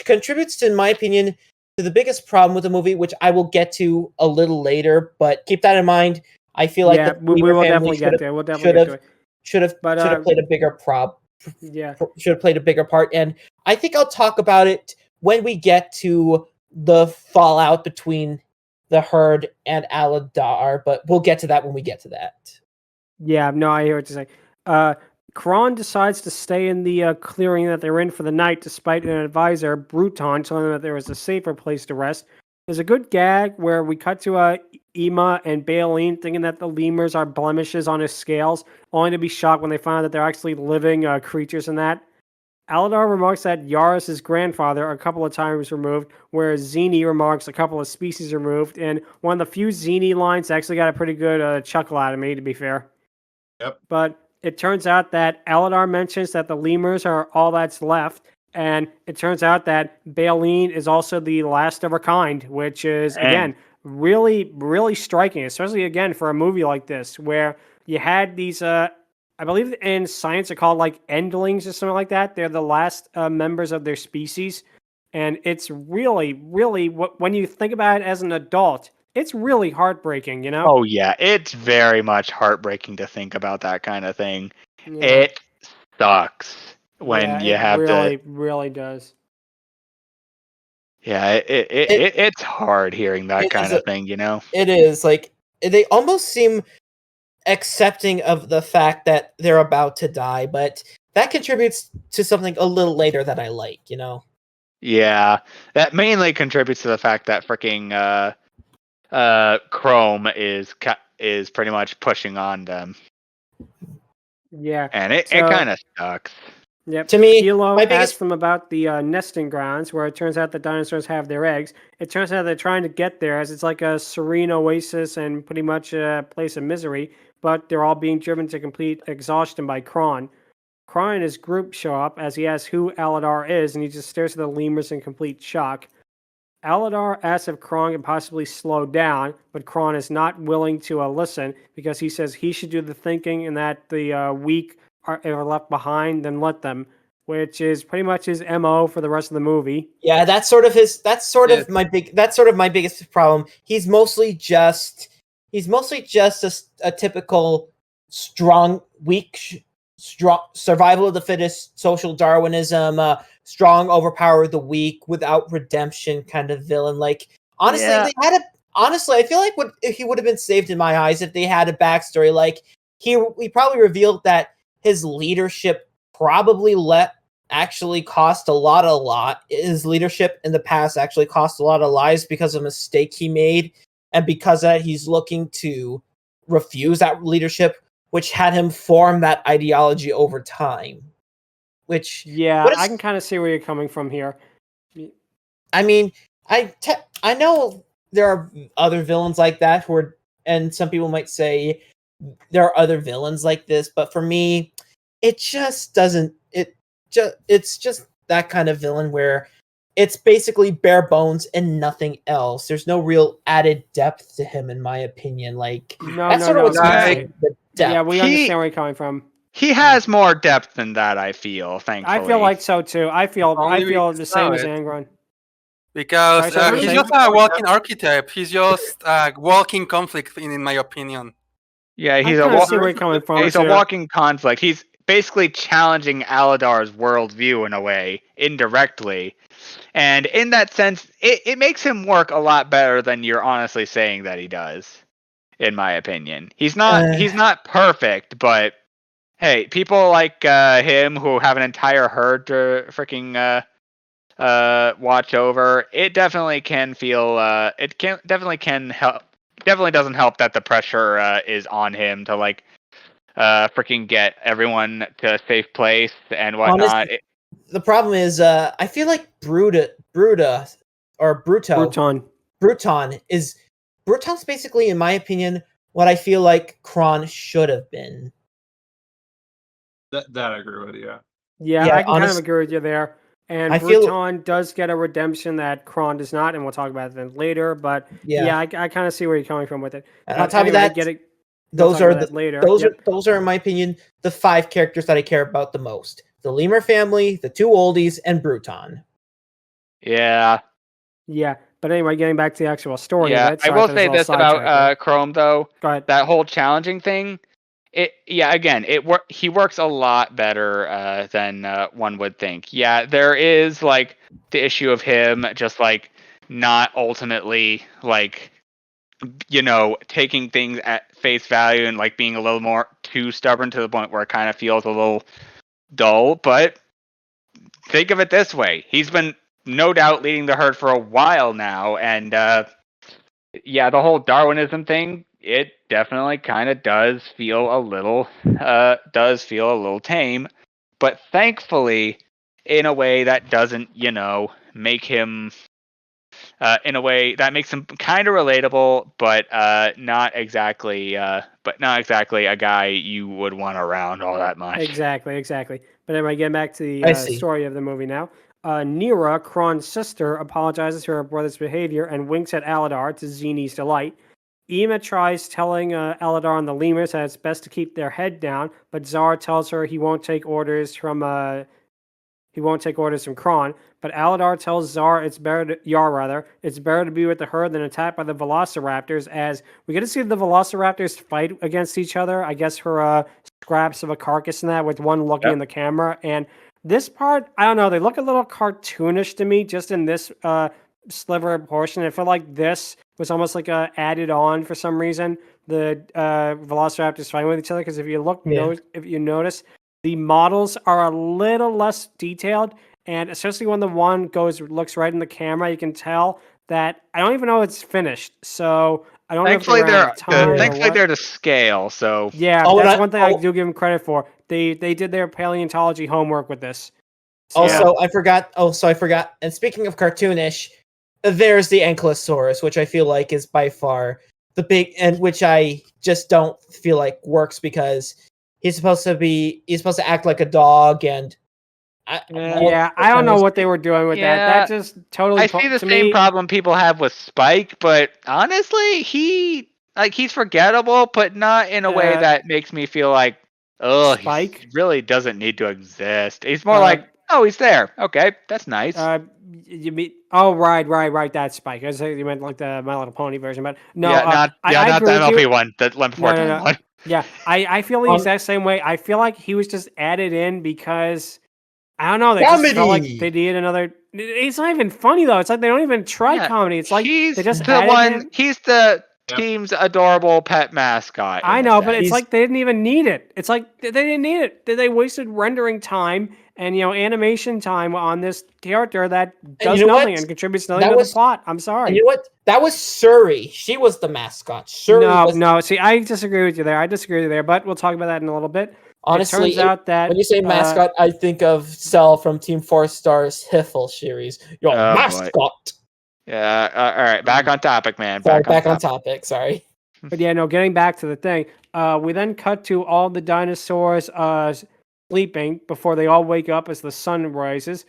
contributes to, in my opinion, to the biggest problem with the movie, which I will get to a little later. But keep that in mind. I feel like we will definitely get there. We'll definitely get to it. Should have played a bigger should have played a bigger part, and I think I'll talk about it when we get to the fallout between the herd and Aladar, but we'll get to that when we get to that. Yeah, no, I hear what you're saying. Kron decides to stay in the clearing that they're in for the night, despite an advisor, Bruton, telling them that there was a safer place to rest. There's a good gag where we cut to Ema and Baleen thinking that the lemurs are blemishes on his scales, only to be shocked when they find out that they're actually living creatures in that. Aladar remarks that Yaris' grandfather a couple of times removed, whereas Zini remarks a couple of species removed, and one of the few Zini lines actually got a pretty good chuckle out of me, to be fair. Yep. But it turns out that Aladar mentions that the lemurs are all that's left, and it turns out that Baleen is also the last of her kind, which is, again, really, really striking, especially, again, for a movie like this, where you had these... I believe in science they're called like endlings or something like that. They're the last members of their species. And it's really, really, when you think about it as an adult, it's really heartbreaking, you know? Oh, yeah. It's very much heartbreaking to think about that kind of thing. Yeah. It sucks when you have really, really does. Yeah, it's hard hearing that kind of thing, you know? It is. Like, they almost seem accepting of the fact that they're about to die, but that contributes to something a little later that I like, you know? Yeah, that mainly contributes to the fact that freaking Chrome is pretty much pushing on them. Yeah. And it kind of sucks. Yep. To me, Kilo my asked them about the nesting grounds, where it turns out the dinosaurs have their eggs. It turns out they're trying to get there, as it's like a serene oasis and pretty much a place of misery, but they're all being driven to complete exhaustion by Kron. Kron and his group show up as he asks who Aladar is, and he just stares at the lemurs in complete shock. Aladar asks if Kron can possibly slow down, but Kron is not willing to listen because he says he should do the thinking and that the weak are left behind, then let them, which is pretty much his MO for the rest of the movie. Yeah, that's sort of my biggest problem. He's mostly just a typical strong survival of the fittest, social Darwinism, strong overpower the weak without redemption kind of villain. Like, honestly, I feel like he would have been saved in my eyes if they had a backstory. Like, he probably revealed that his leadership probably cost a lot. His leadership in the past actually cost a lot of lives because of a mistake he made, and because of that, he's looking to refuse that leadership, which had him form that ideology over time. Which I can kind of see where you're coming from here. I mean, I know there are other villains like that and some people might say there are other villains like this, but for me, it just doesn't. It's just that kind of villain where it's basically bare bones and nothing else. There's no real added depth to him, in my opinion. Like, that's sort of what's missing. The depth. Yeah, we understand where you're coming from. He has more depth than that, I feel, thankfully. I feel like so too. I feel the same as Angron. Because he's just a walking archetype. He's just a walking conflict, in my opinion. Yeah, I he's a kind of see where you're coming from. he's a too. walking conflict. He's basically challenging Aladar's worldview in a way, indirectly. And in that sense, it makes him work a lot better than you're honestly saying that he does, in my opinion. He's not perfect, but hey, people like him who have an entire herd to freaking watch over, it definitely can feel definitely can help. Definitely doesn't help that the pressure is on him to like freaking get everyone to a safe place and whatnot. Honestly, the problem is, I feel like Bruton's basically, in my opinion, what I feel like Kron should have been. That I agree with. Yeah. Yeah, Yeah, I can kind of agree with you there. And I feel- Bruton does get a redemption that Kron does not, and we'll talk about that later. But yeah, I kind of see where you're coming from with it. And But on top anyway, of that, those are the later. Those are, in my opinion, the 5 characters that I care about the most: the Lemur family, the 2 oldies, and Bruton. Yeah. Yeah, but anyway, getting back to the actual story. Yeah, of it, I sorry will for say little this sidetrack about there. Chrome though. Go ahead. That whole challenging thing. He works a lot better than one would think. Yeah, there is like the issue of him just like not ultimately like taking things at face value and like being a little more too stubborn to the point where it kind of feels a little dull. But think of it this way: he's been no doubt leading the herd for a while now, and yeah, the whole Darwinism thing, it definitely kind of does feel a little tame, but thankfully in a way that doesn't, make him in a way that makes him kind of relatable, but not exactly a guy you would want around all that much. Exactly. But anyway, getting back to the story of the movie now. Nira, Kron's sister, apologizes for her brother's behavior and winks at Aladar to Zini's delight. Ema tries telling Aladar and the lemurs that it's best to keep their head down, but Zara tells her he won't take orders from Kron. But Aladar tells Zar it's better to be with the herd than attacked by the Velociraptors, as we get to see the Velociraptors fight against each other. I guess her scraps of a carcass and that, with one looking in the camera. And this part, I don't know, they look a little cartoonish to me just in this sliver portion. I feel like this was almost like added on for some reason. The Velociraptors fighting with each other, because if you notice, the models are a little less detailed, and especially when the one looks right in the camera, you can tell that I don't even know it's finished. So I don't know if thankfully they're to scale. So yeah, that's one thing I do give them credit for. They did their paleontology homework with this. So, I forgot. And speaking of cartoonish, there's the Ankylosaurus, which I feel like is by far the big, and which I just don't feel like works because he's supposed to act like a dog, and I don't know what they were doing with that. That just totally. I see the same problem people have with Spike, but honestly, he's forgettable, but not in a way that makes me feel like, oh, Spike he really doesn't need to exist. He's more like, oh, he's there. Okay, that's nice. You mean? Oh, right. That's Spike. I said you meant like the My Little Pony version, but no, not the MLP one, the Lemon one. Yeah, I feel the exact same way. I feel like he was just added in because I don't know. They just felt like they needed another. It's not even funny though. It's like they don't even try comedy. It's like he's they just He's the team's adorable pet mascot. I know, but it's like they didn't even need it. It's like they didn't need it. They wasted rendering time and animation time on this character that does nothing and contributes nothing to the plot. I'm sorry. And you know what? That was Suri. She was the mascot. No. See, I disagree with you there. But we'll talk about that in a little bit. Honestly, it turns out that when you say mascot, I think of Cell from Team 4 Star's Hiffle series. Your mascot. Boy. Yeah. All right. Back on topic, man. Back on topic. Sorry. But yeah, no. Getting back to the thing, we then cut to all the dinosaurs sleeping before they all wake up as the sun rises.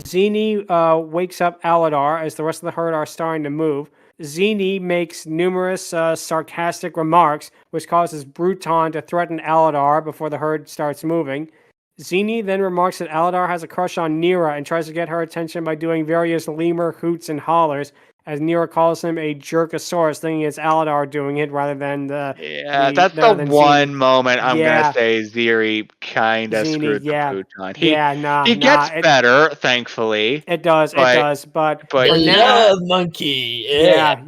Zini wakes up Aladar as the rest of the herd are starting to move. Zini makes numerous sarcastic remarks, which causes Bruton to threaten Aladar before the herd starts moving. Zini then remarks that Aladar has a crush on Nira and tries to get her attention by doing various lemur hoots and hollers, as Nero calls him a jerkosaurus, thinking it's Aladar doing it rather than that's the rather than one Zini. moment I'm Yeah. gonna say Ziri kind of Zini, screwed yeah. the pooch on. Nah, He gets better, thankfully. It does, but But for yeah. now, Love monkey. yeah,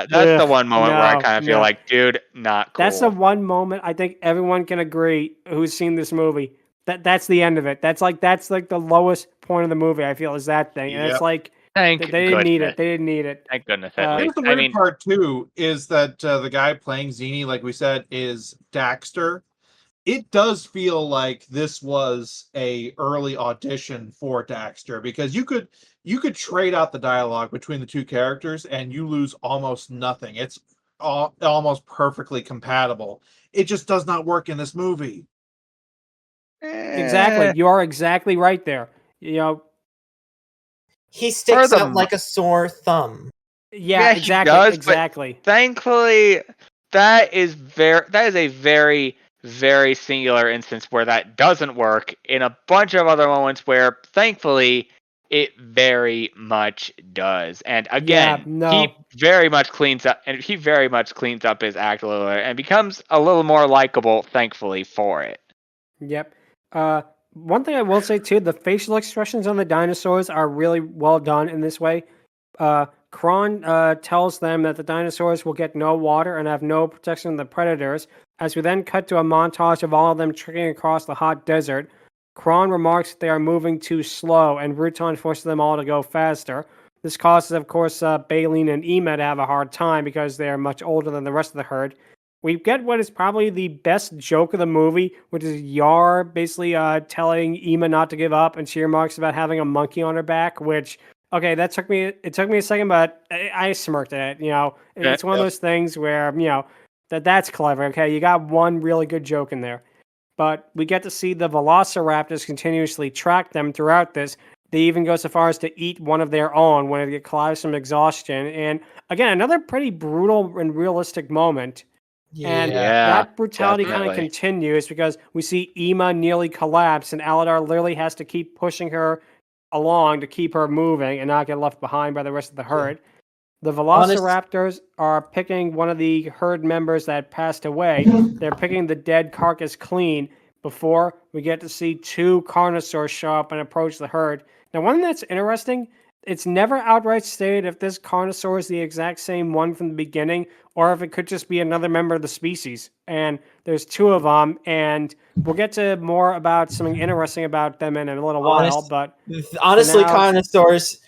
That's the one moment where I no, kind of feel like, dude, not cool. That's the one moment I think everyone can agree who's seen this movie. That's the end of it. That's like the lowest point of the movie. I feel is that thing, and it's Yep. like Thank they didn't need goodness. it. They didn't need it. Thank goodness. At Here's least. the weird part too, is that the guy playing Zini, like we said, is Daxter. It does feel like this was a early audition for Daxter, because you could trade out the dialogue between the two characters and you lose almost nothing. It's almost perfectly compatible. It just does not work in this movie. Exactly, you are exactly right there. You know, He sticks out like a sore thumb. yeah, he exactly, does, exactly. But thankfully, that is a very, very singular instance where that doesn't work. In a bunch of other moments where, thankfully, it very much does. And again, he very much cleans up, his act a little bit and becomes a little more likable, thankfully, for it. Yep. One thing I will say too, the facial expressions on the dinosaurs are really well done in this way. Kron tells them that the dinosaurs will get no water and have no protection from the predators. As we then cut to a montage of all of them trekking across the hot desert, Kron remarks that they are moving too slow, and Rutan forces them all to go faster. This causes, of course, Baleen and Ema to have a hard time because they are much older than the rest of the herd. We get what is probably the best joke of the movie, which is Yar basically telling Ema not to give up, and she remarks about having a monkey on her back, which, okay, it took me a second, but I smirked at it, you know. It's one of those things where, you know, that's clever, okay? You got one really good joke in there. But we get to see the velociraptors continuously track them throughout this. They even go so far as to eat one of their own when it collapses from exhaustion. And again, another pretty brutal and realistic moment. And that brutality kind of continues because we see Ema nearly collapse, and Aladar literally has to keep pushing her along to keep her moving and not get left behind by the rest of the herd. The velociraptors are picking one of the herd members that passed away. They're picking the dead carcass clean before we get to see two carnosaurs show up and approach the herd. Now, one thing that's interesting, it's never outright stated if this carnosaur is the exact same one from the beginning or if it could just be another member of the species. And there's two of them, and we'll get to more about something interesting about them in a little while. But honestly, carnosaurs,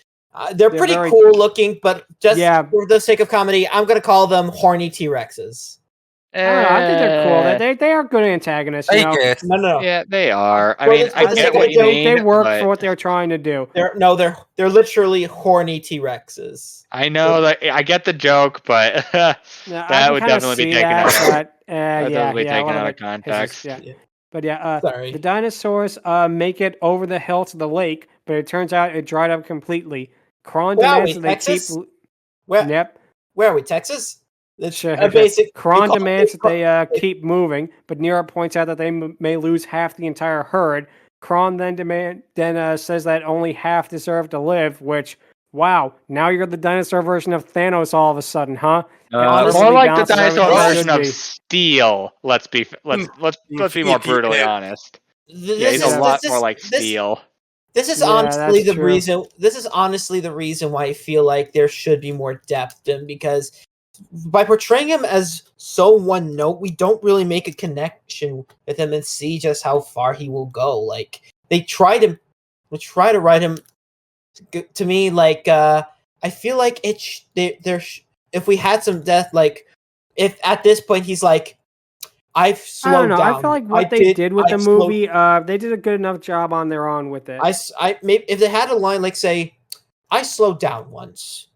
they're pretty cool looking, but just for the sake of comedy, I'm going to call them horny T-Rexes. I don't know, I think they're cool. They are good antagonists. You know? No. Yeah, they are. I mean, I get what you mean. They work for what they're trying to do. They're literally horny T-Rexes. I know that I get the joke, but that would definitely be taken out of context. But the dinosaurs make it over the hill to the lake, but it turns out it dried up completely. Kron demands that they Texas? keep. Where are we? Texas? Kron demands that they keep moving, but Nero points out that they may lose half the entire herd. Kron then says that only half deserve to live, which, wow, now you're the dinosaur version of Thanos all of a sudden, huh? More like the dinosaur version of Steel. Let's be more brutally honest. He's a lot more like Steel. This is honestly the reason. This is honestly the reason why I feel like there should be more depth in, because by portraying him as so one note, we don't really make a connection with him and see just how far he will go. Like they try to write him to me like I feel like if we had some depth, like if at this point he's like, I've slowed down. I feel like what they did with the movie, they did a good enough job on their own with it. Maybe if they had a line like, say, I slowed down once.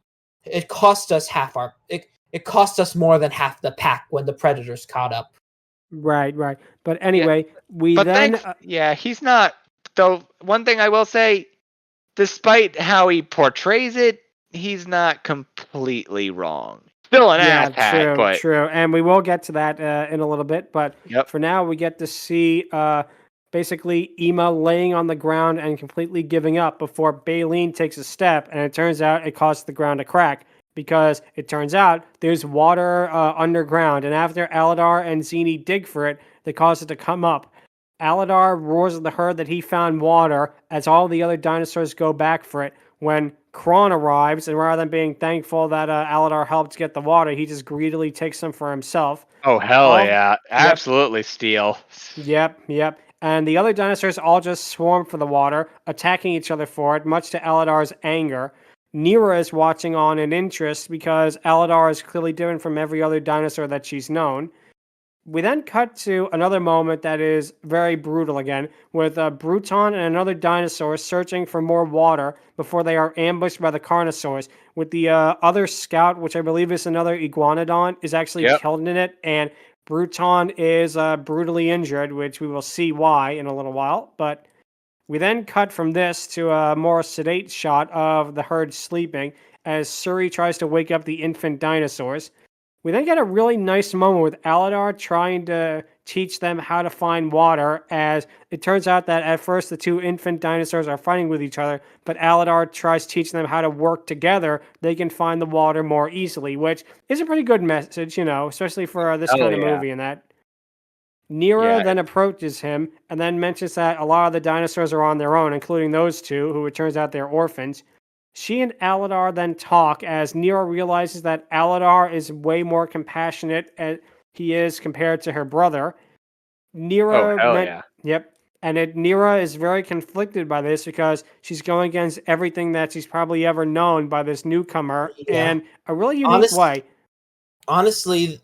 It cost us it cost us more than half the pack when the predators caught up. Right. But anyway, he's not. Though one thing I will say, despite how he portrays it, he's not completely wrong. Still an asshat, but true. And we will get to that in a little bit. But for now, we get to see basically Ema laying on the ground and completely giving up before Baleen takes a step, and it turns out it causes the ground to crack because it turns out there's water underground, and after Aladar and Zini dig for it, they cause it to come up. Aladar roars at the herd that he found water as all the other dinosaurs go back for it. When Kron arrives, and rather than being thankful that Aladar helped get the water, he just greedily takes some for himself. Oh, hell All- yeah. Absolutely steal. Yep. And the other dinosaurs all just swarm for the water, attacking each other for it, much to Aladar's anger. Nira is watching on in interest because Aladar is clearly different from every other dinosaur that she's known. We then cut to another moment that is very brutal again, with Bruton and another dinosaur searching for more water before they are ambushed by the Carnosaurs, with the other scout, which I believe is another Iguanodon, is actually killed in it, and Bruton is brutally injured, which we will see why in a little while. But we then cut from this to a more sedate shot of the herd sleeping as Suri tries to wake up the infant dinosaurs. We then get a really nice moment with Aladar trying to teach them how to find water, as it turns out that at first the two infant dinosaurs are fighting with each other, but Aladar tries teaching them how to work together. They can find the water more easily, which is a pretty good message, especially for this kind of movie and that. Nira then approaches him and then mentions that a lot of the dinosaurs are on their own, including those two, who it turns out they're orphans. She and Aladar then talk as Nira realizes that Aladar is way more compassionate as he is compared to her brother. Nira, Nira is very conflicted by this because she's going against everything that she's probably ever known by this newcomer in a really unique way. Honestly,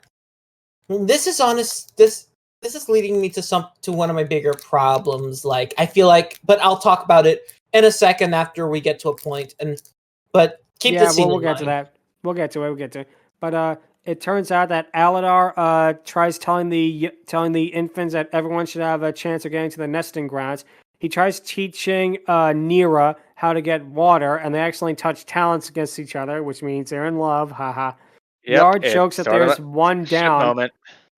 this is leading me to one of my bigger problems. Like, I feel like, but I'll talk about it in a second after we get to a point. But keep the scene. We'll get to that. We'll get to it. But it turns out that Aladar tries telling the infants that everyone should have a chance of getting to the nesting grounds. He tries teaching Nira how to get water, and they accidentally touch talents against each other, which means they're in love. Haha. Yard jokes that there's one down. Moment.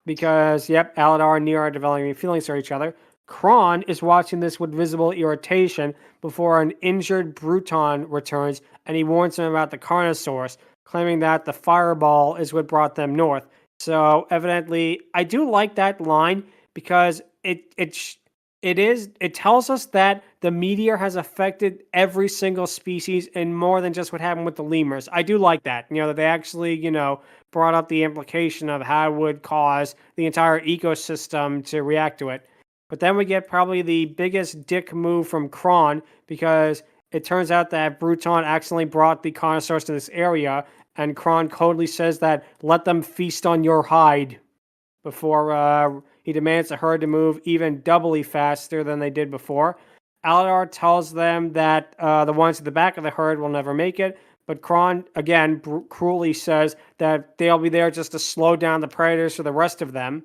Because, Aladar and Nira are developing feelings for each other. Kron is watching this with visible irritation before an injured Bruton returns, and he warns him about the Carnosaurs, claiming that the fireball is what brought them north. So, evidently, I do like that line because it tells us that the meteor has affected every single species and more than just what happened with the lemurs. I do like that, that they actually, brought up the implication of how it would cause the entire ecosystem to react to it. But then we get probably the biggest dick move from Kron, because it turns out that Bruton accidentally brought the Carnosaurs to this area, and Kron coldly says that, let them feast on your hide, before he demands the herd to move even doubly faster than they did before. Aladar tells them that the ones at the back of the herd will never make it, but Kron, again, cruelly says that they'll be there just to slow down the predators for the rest of them.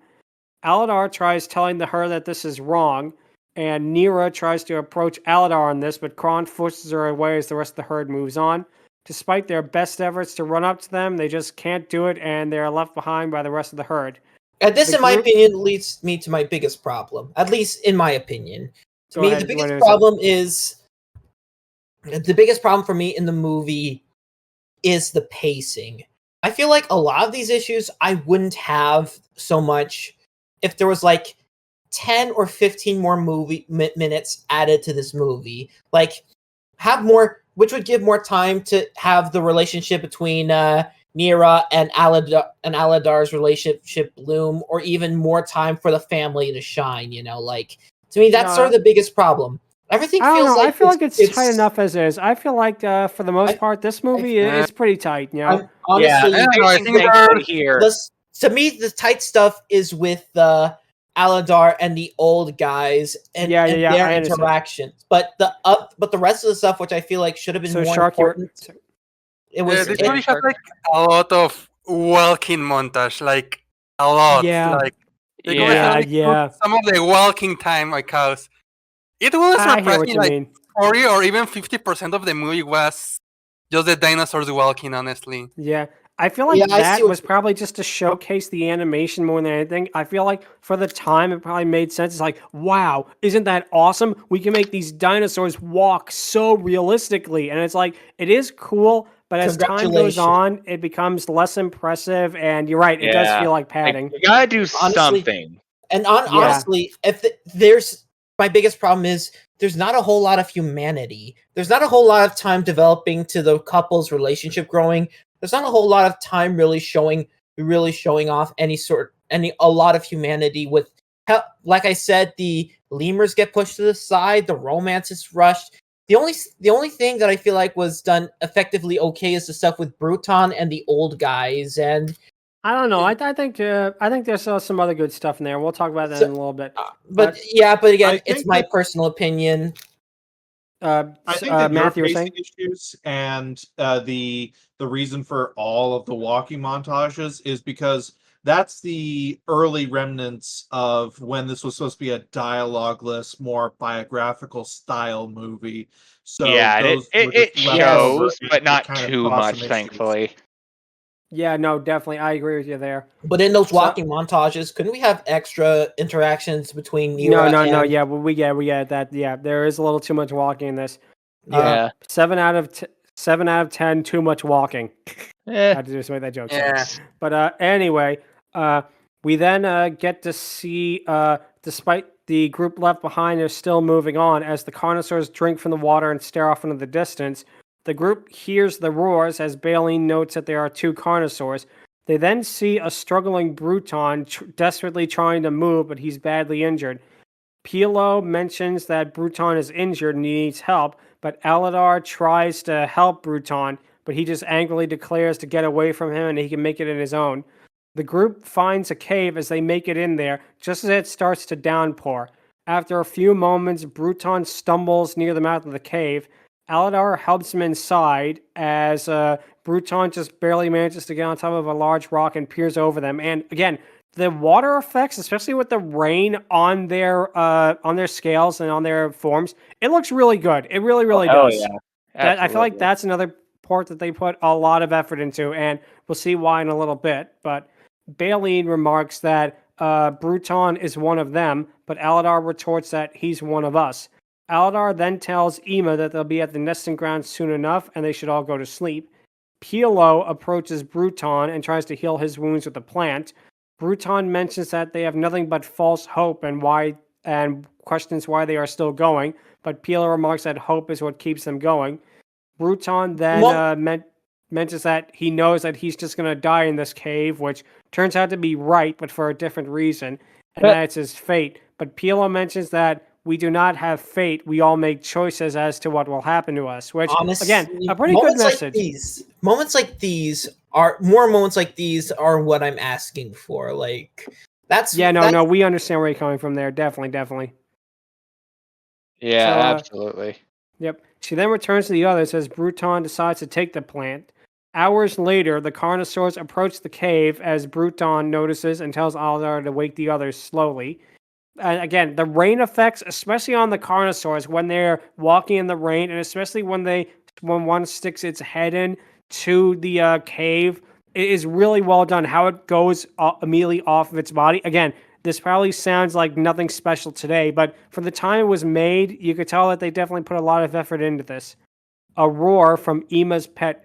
Aladar tries telling the herd that this is wrong, and Nira tries to approach Aladar on this, but Kron forces her away as the rest of the herd moves on. Despite their best efforts to run up to them, they just can't do it, and they're left behind by the rest of the herd. And this, in my opinion, leads me to my biggest problem. At least in my opinion. To me, the biggest problem is... The biggest problem for me in the movie is the pacing. I feel like a lot of these issues I wouldn't have so much if there was like 10 or 15 more movie minutes added to this movie. Like, have more, which would give more time to have the relationship between Nira and Aladar's relationship bloom, or even more time for the family to shine, Like, to me, that's sort of the biggest problem. Everything feels like... I feel like it's tight enough as is. I feel like, for the most part, this movie is pretty tight, Honestly, I think here. To me, the tight stuff is with Aladar and the old guys and their interactions. But the rest of the stuff, which I feel like should have been more important, it was. This movie has like a lot of walking montage, like a lot. Like some of the walking time I caused. It was surprising, like 40 or even 50% of the movie was just the dinosaurs walking, honestly. Yeah. I feel like that was probably just to showcase the animation more than anything. I feel like for the time, it probably made sense. It's like, wow, isn't that awesome? We can make these dinosaurs walk so realistically. And it's like, it is cool, but as time goes on, it becomes less impressive. And you're right, it does feel like padding. You gotta do something. And honestly, there's my biggest problem is there's not a whole lot of humanity. There's not a whole lot of time developing to the couple's relationship growing. There's not a whole lot of time really showing off a lot of humanity with, like I said, the lemurs get pushed to the side, the romance is rushed. The only thing that I feel like was done effectively okay is the stuff with Bruton and the old guys, and I don't know. I think there's some other good stuff in there. We'll talk about that in a little bit. But again, it's my personal opinion. I think that Matthew, your pacing issues and the reason for all of the walking montages is because that's the early remnants of when this was supposed to be a dialogueless, more biographical style movie. So it shows, but not too much, thankfully. Yeah, no, definitely, I agree with you there. But in those walking montages, couldn't we have extra interactions between Nira No. Yeah, well, we get that. Yeah, there is a little too much walking in this. Yeah, 7 out of 10, too much walking. I had to just make that joke. Yeah. But anyway, we then get to see, despite the group left behind, they're still moving on as the Carnosaurs drink from the water and stare off into the distance. The group hears the roars as Baleen notes that there are 2 Carnosaurs. They then see a struggling Bruton desperately trying to move, but he's badly injured. Pilo mentions that Bruton is injured and he needs help, but Aladar tries to help Bruton, but he just angrily declares to get away from him and he can make it in his own. The group finds a cave as they make it in there, just as it starts to downpour. After a few moments, Bruton stumbles near the mouth of the cave. Aladar helps him inside as Bruton just barely manages to get on top of a large rock and peers over them. And again, the water effects, especially with the rain on their scales and on their forms, it looks really good. It really does. Yeah. I feel like that's another part that they put a lot of effort into, and we'll see why in a little bit. But Baleen remarks that Bruton is one of them, but Aladar retorts that he's one of us. Aladar then tells Ema that they'll be at the nesting ground soon enough and they should all go to sleep. Pilo approaches Bruton and tries to heal his wounds with a plant. Bruton mentions that they have nothing but false hope and questions why they are still going, but Pilo remarks that hope is what keeps them going. Bruton then mentions that he knows that he's just going to die in this cave, which turns out to be right, but for a different reason, and that it's his fate. But Pilo mentions that we do not have fate. We all make choices as to what will happen to us, which, again, a pretty good message. Moments like these are what I'm asking for. Like, no, we understand where you're coming from there. Definitely. Yeah, So, absolutely. Yep. She then returns to the others as Bruton decides to take the plant. Hours later, the Carnosaurs approach the cave as Bruton notices and tells Aladar to wake the others slowly. And again, the rain effects, especially on the Carnosaurs when they're walking in the rain, and especially when one sticks its head in to the cave, it is really well done. How it goes immediately off of its body. Again, this probably sounds like nothing special today, but for the time it was made, you could tell that they definitely put a lot of effort into this. A roar from Ema's pet,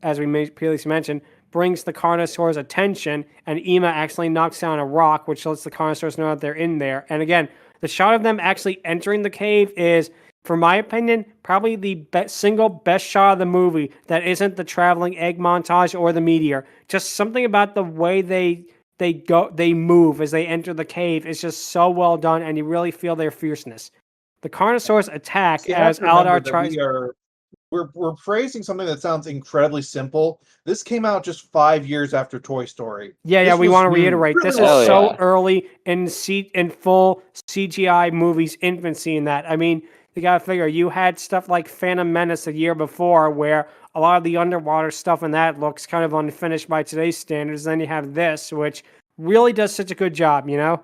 as we previously mentioned, brings the Carnosaurs' attention, and Ema accidentally knocks down a rock, which lets the Carnosaurs know that they're in there. And again, the shot of them actually entering the cave is, for my opinion, probably the single best shot of the movie that isn't the traveling egg montage or the meteor. Just something about the way they move as they enter the cave is just so well done, and you really feel their fierceness. The Carnosaurs attack as Aladar tries. We're praising something that sounds incredibly simple. This came out just 5 years after Toy Story. Yeah, we want to reiterate. This is so early in full CGI movies' infancy in that. I mean, you got to figure, you had stuff like Phantom Menace a year before where a lot of the underwater stuff in that looks kind of unfinished by today's standards. Then you have this, which really does such a good job, you know?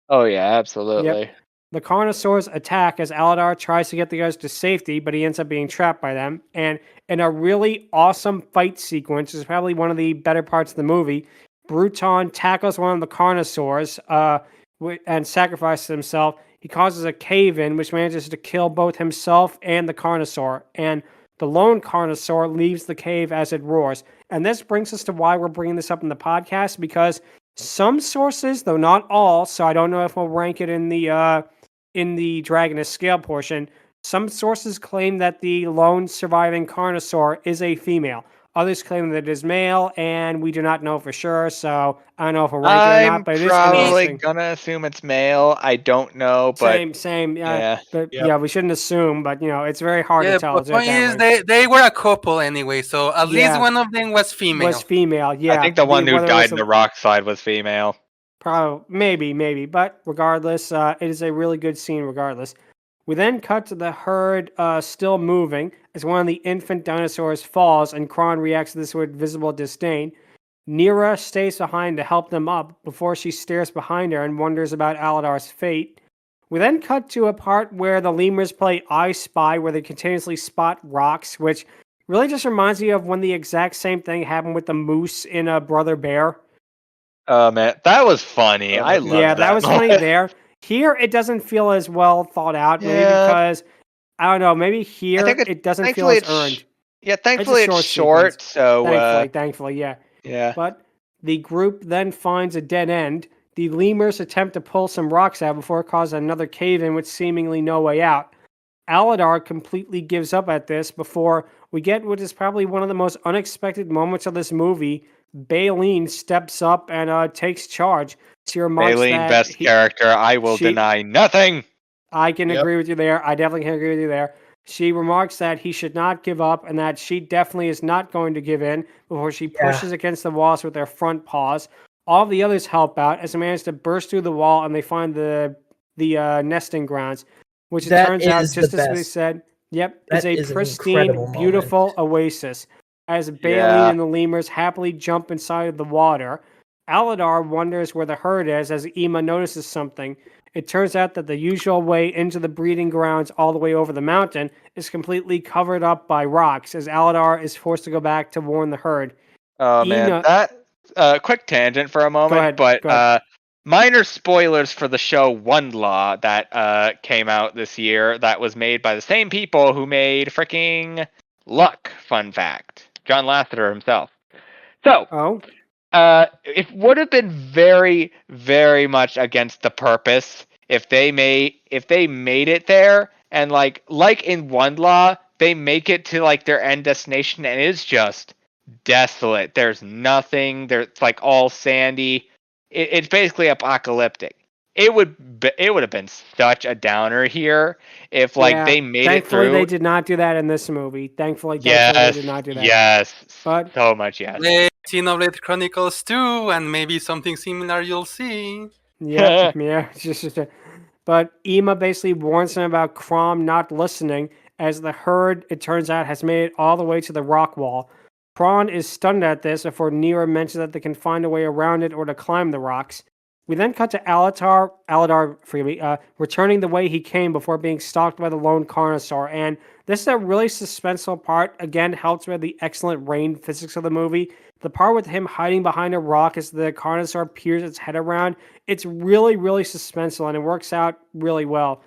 Oh, yeah, absolutely. Yep. The Carnosaurs attack as Aladar tries to get the others to safety, but he ends up being trapped by them. And in a really awesome fight sequence, is probably one of the better parts of the movie, Bruton tackles one of the Carnosaurs and sacrifices himself. He causes a cave-in, which manages to kill both himself and the Carnosaur. And the lone Carnosaur leaves the cave as it roars. And this brings us to why we're bringing this up in the podcast, because some sources, though not all, so I don't know if we'll rank it in the Dragoness Scale portion, some sources claim that the lone surviving Carnosaur is a female. Others claim that it is male, and we do not know for sure, so I don't know if we'll rank it or not, but it is probably interesting. gonna assume it's male. I don't know, but... Same, Yeah. But yeah, we shouldn't assume, but it's very hard to tell. But the point is, they were a couple anyway, so at least one of them was female. Yeah. I think the one who died in the rock slide was female. Probably, maybe. But regardless, it is a really good scene regardless. We then cut to the herd still moving as one of the infant dinosaurs falls, and Kron reacts to this with visible disdain. Nira stays behind to help them up before she stares behind her and wonders about Aladar's fate. We then cut to a part where the lemurs play I Spy, where they continuously spot rocks, which really just reminds me of when the exact same thing happened with the moose in Brother Bear. Oh, man. That was funny. I love that. Yeah, that was funny there. Here, it doesn't feel as well thought out, maybe because, I don't know, maybe here it doesn't feel as earned. Yeah, thankfully it's short, so... Thankfully, yeah. Yeah. But the group then finds a dead end. The lemurs attempt to pull some rocks out before it causes another cave-in with seemingly no way out. Aladar completely gives up at this before we get what is probably one of the most unexpected moments of this movie. Baleen steps up and takes charge. She remarks Baleen, best character. I will deny nothing. I can agree with you there. I definitely can agree with you there. She remarks that he should not give up and that she definitely is not going to give in before she pushes against the walls with their front paws. All the others help out as they manage to burst through the wall and they find the nesting grounds, which it turns out, just as we said, is a pristine, beautiful oasis. As Baleen and the lemurs happily jump inside of the water, Aladar wonders where the herd is as Ema notices something. It turns out that the usual way into the breeding grounds all the way over the mountain is completely covered up by rocks as Aladar is forced to go back to warn the herd. Oh, man. That quick tangent for a moment, go ahead. Minor spoilers for the show One Law that came out this year that was made by the same people who made freaking Luck, fun fact. John Lasseter himself. So, it would have been very, very much against the purpose if they made it there, and like in One Law, they make it to like their end destination and it's just desolate. There's nothing. It's like all sandy. It's basically apocalyptic. It would have been such a downer here if they made it through. Thankfully, they did not do that in this movie. Thankfully, they did not do that. Yes, but so much yes. Xenoblade Chronicles 2, and maybe something similar you'll see. Yeah. But Ema basically warns them about Kron not listening, as the herd, it turns out, has made it all the way to the rock wall. Kron is stunned at this before Nira mentions that they can find a way around it or to climb the rocks. We then cut to Aladar, returning the way he came before being stalked by the lone Carnosaur. And this is a really suspenseful part. Again, helps by the excellent rain physics of the movie. The part with him hiding behind a rock as the Carnosaur peers its head around, it's really, really suspenseful, and it works out really well.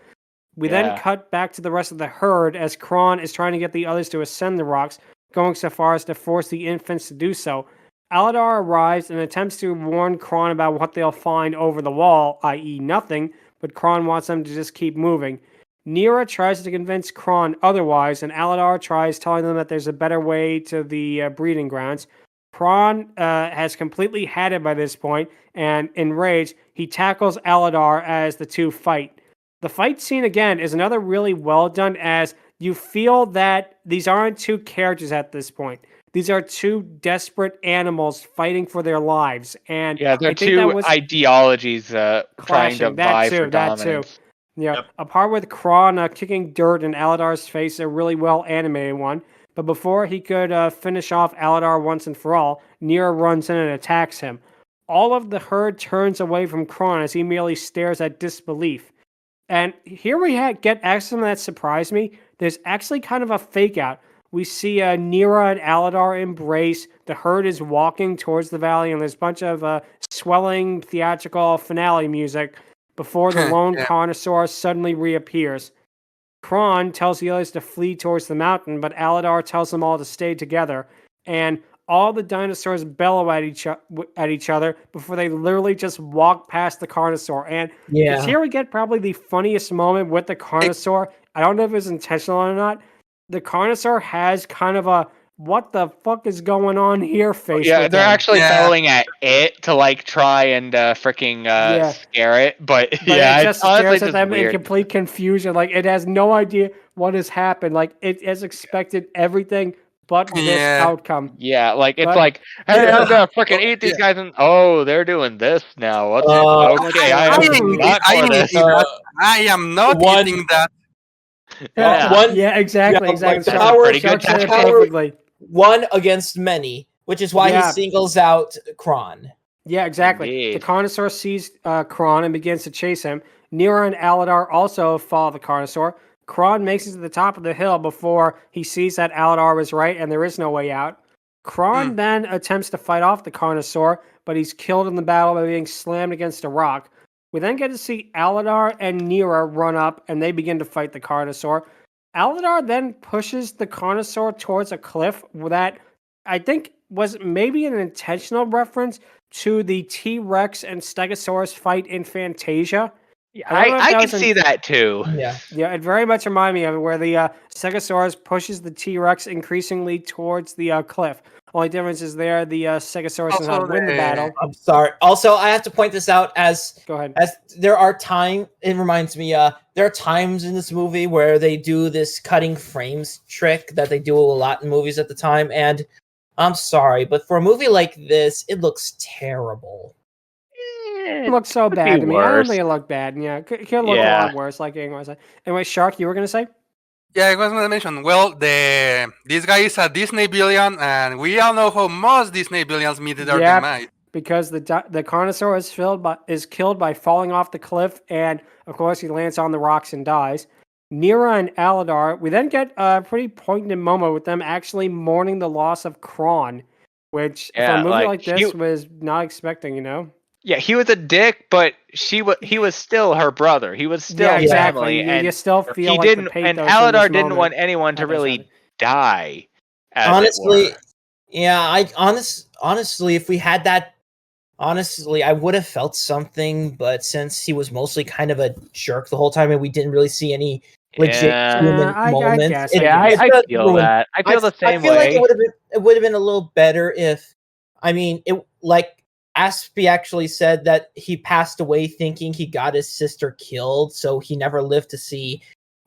We then cut back to the rest of the herd as Kron is trying to get the others to ascend the rocks, going so far as to force the infants to do so. Aladar arrives and attempts to warn Kron about what they'll find over the wall, i.e. nothing, but Kron wants them to just keep moving. Nira tries to convince Kron otherwise, and Aladar tries telling them that there's a better way to the breeding grounds. Kron has completely had it by this point, and enraged, he tackles Aladar as the two fight. The fight scene, again, is another really well done, as you feel that these aren't two characters at this point. These are two desperate animals fighting for their lives, and they're two ideologies trying to vie for dominance. That too. Yeah, a part with Kron kicking dirt in Aladar's face, a really well animated one. But before he could finish off Aladar once and for all, Nira runs in and attacks him. All of the herd turns away from Kron as he merely stares at disbelief. And here we get actually something that surprised me. There's actually kind of a fake out. We see Nira and Aladar embrace. The herd is walking towards the valley, and there's a bunch of swelling theatrical finale music before the lone Carnosaur suddenly reappears. Kron tells the others to flee towards the mountain, but Aladar tells them all to stay together. And all the dinosaurs bellow at each other before they literally just walk past the Carnosaur. And it's here we get probably the funniest moment with the Carnosaur. I don't know if it's intentional or not. The Carnosaur has kind of a "what the fuck is going on here" face. Yeah, with they're him. actually bellowing at it to like try and freaking scare it, but But yeah, it just it's honestly stares at just them in weird. complete confusion. Like it has no idea what has happened. Like it has expected everything but this outcome. Yeah, like it's But- like, hey, I'm gonna freaking eat these guys, and they're doing this now. What's okay? I am not eating that. Exactly. Power, Shark said it perfectly. One against many, which is why he singles out Kron. Yeah, exactly. Indeed. The Carnosaur sees Kron and begins to chase him. Nira and Aladar also follow the Carnosaur. Kron makes it to the top of the hill before he sees that Aladar was right and there is no way out. Kron then attempts to fight off the Carnosaur, but he's killed in the battle by being slammed against a rock. We then get to see Aladar and Nira run up, and they begin to fight the Carnosaur. Aladar then pushes the Carnosaur towards a cliff that I think was maybe an intentional reference to the T-Rex and Stegosaurus fight in Fantasia. I can see that too. Yeah, it very much reminded me of it, where the Stegosaurus pushes the T-Rex increasingly towards the cliff. Only difference is there, the Stegosaurus does not win the battle. I'm sorry. Also, I have to point this out as Go ahead. As there are it reminds me, there are times in this movie where they do this cutting frames trick that they do a lot in movies at the time, and I'm sorry, but for a movie like this, it looks terrible. It looks so bad to me. I don't think it looked bad. Yeah, it could look a lot worse, like Angron said. Anyway, Shark, you were going to say? Yeah, I was going to mention, well, this guy is a Disney billion, and we all know how most Disney billions meet their demise. Because the Carnosaur is killed by falling off the cliff, and of course he lands on the rocks and dies. Nira and Aladar, we then get a pretty poignant moment with them actually mourning the loss of Kron, which for a movie like this was not expecting, Yeah, he was a dick, but he was still her brother. He was still family, and you still feel he like didn't. And Aladar didn't want anyone to really die. Honestly, honestly, if we had that, honestly, I would have felt something. But since he was mostly kind of a jerk the whole time, and we didn't really see any legit human moments, I feel that. I feel the same way. I feel like it would have been a little better if, Aspie actually said that he passed away thinking he got his sister killed, so he never lived to see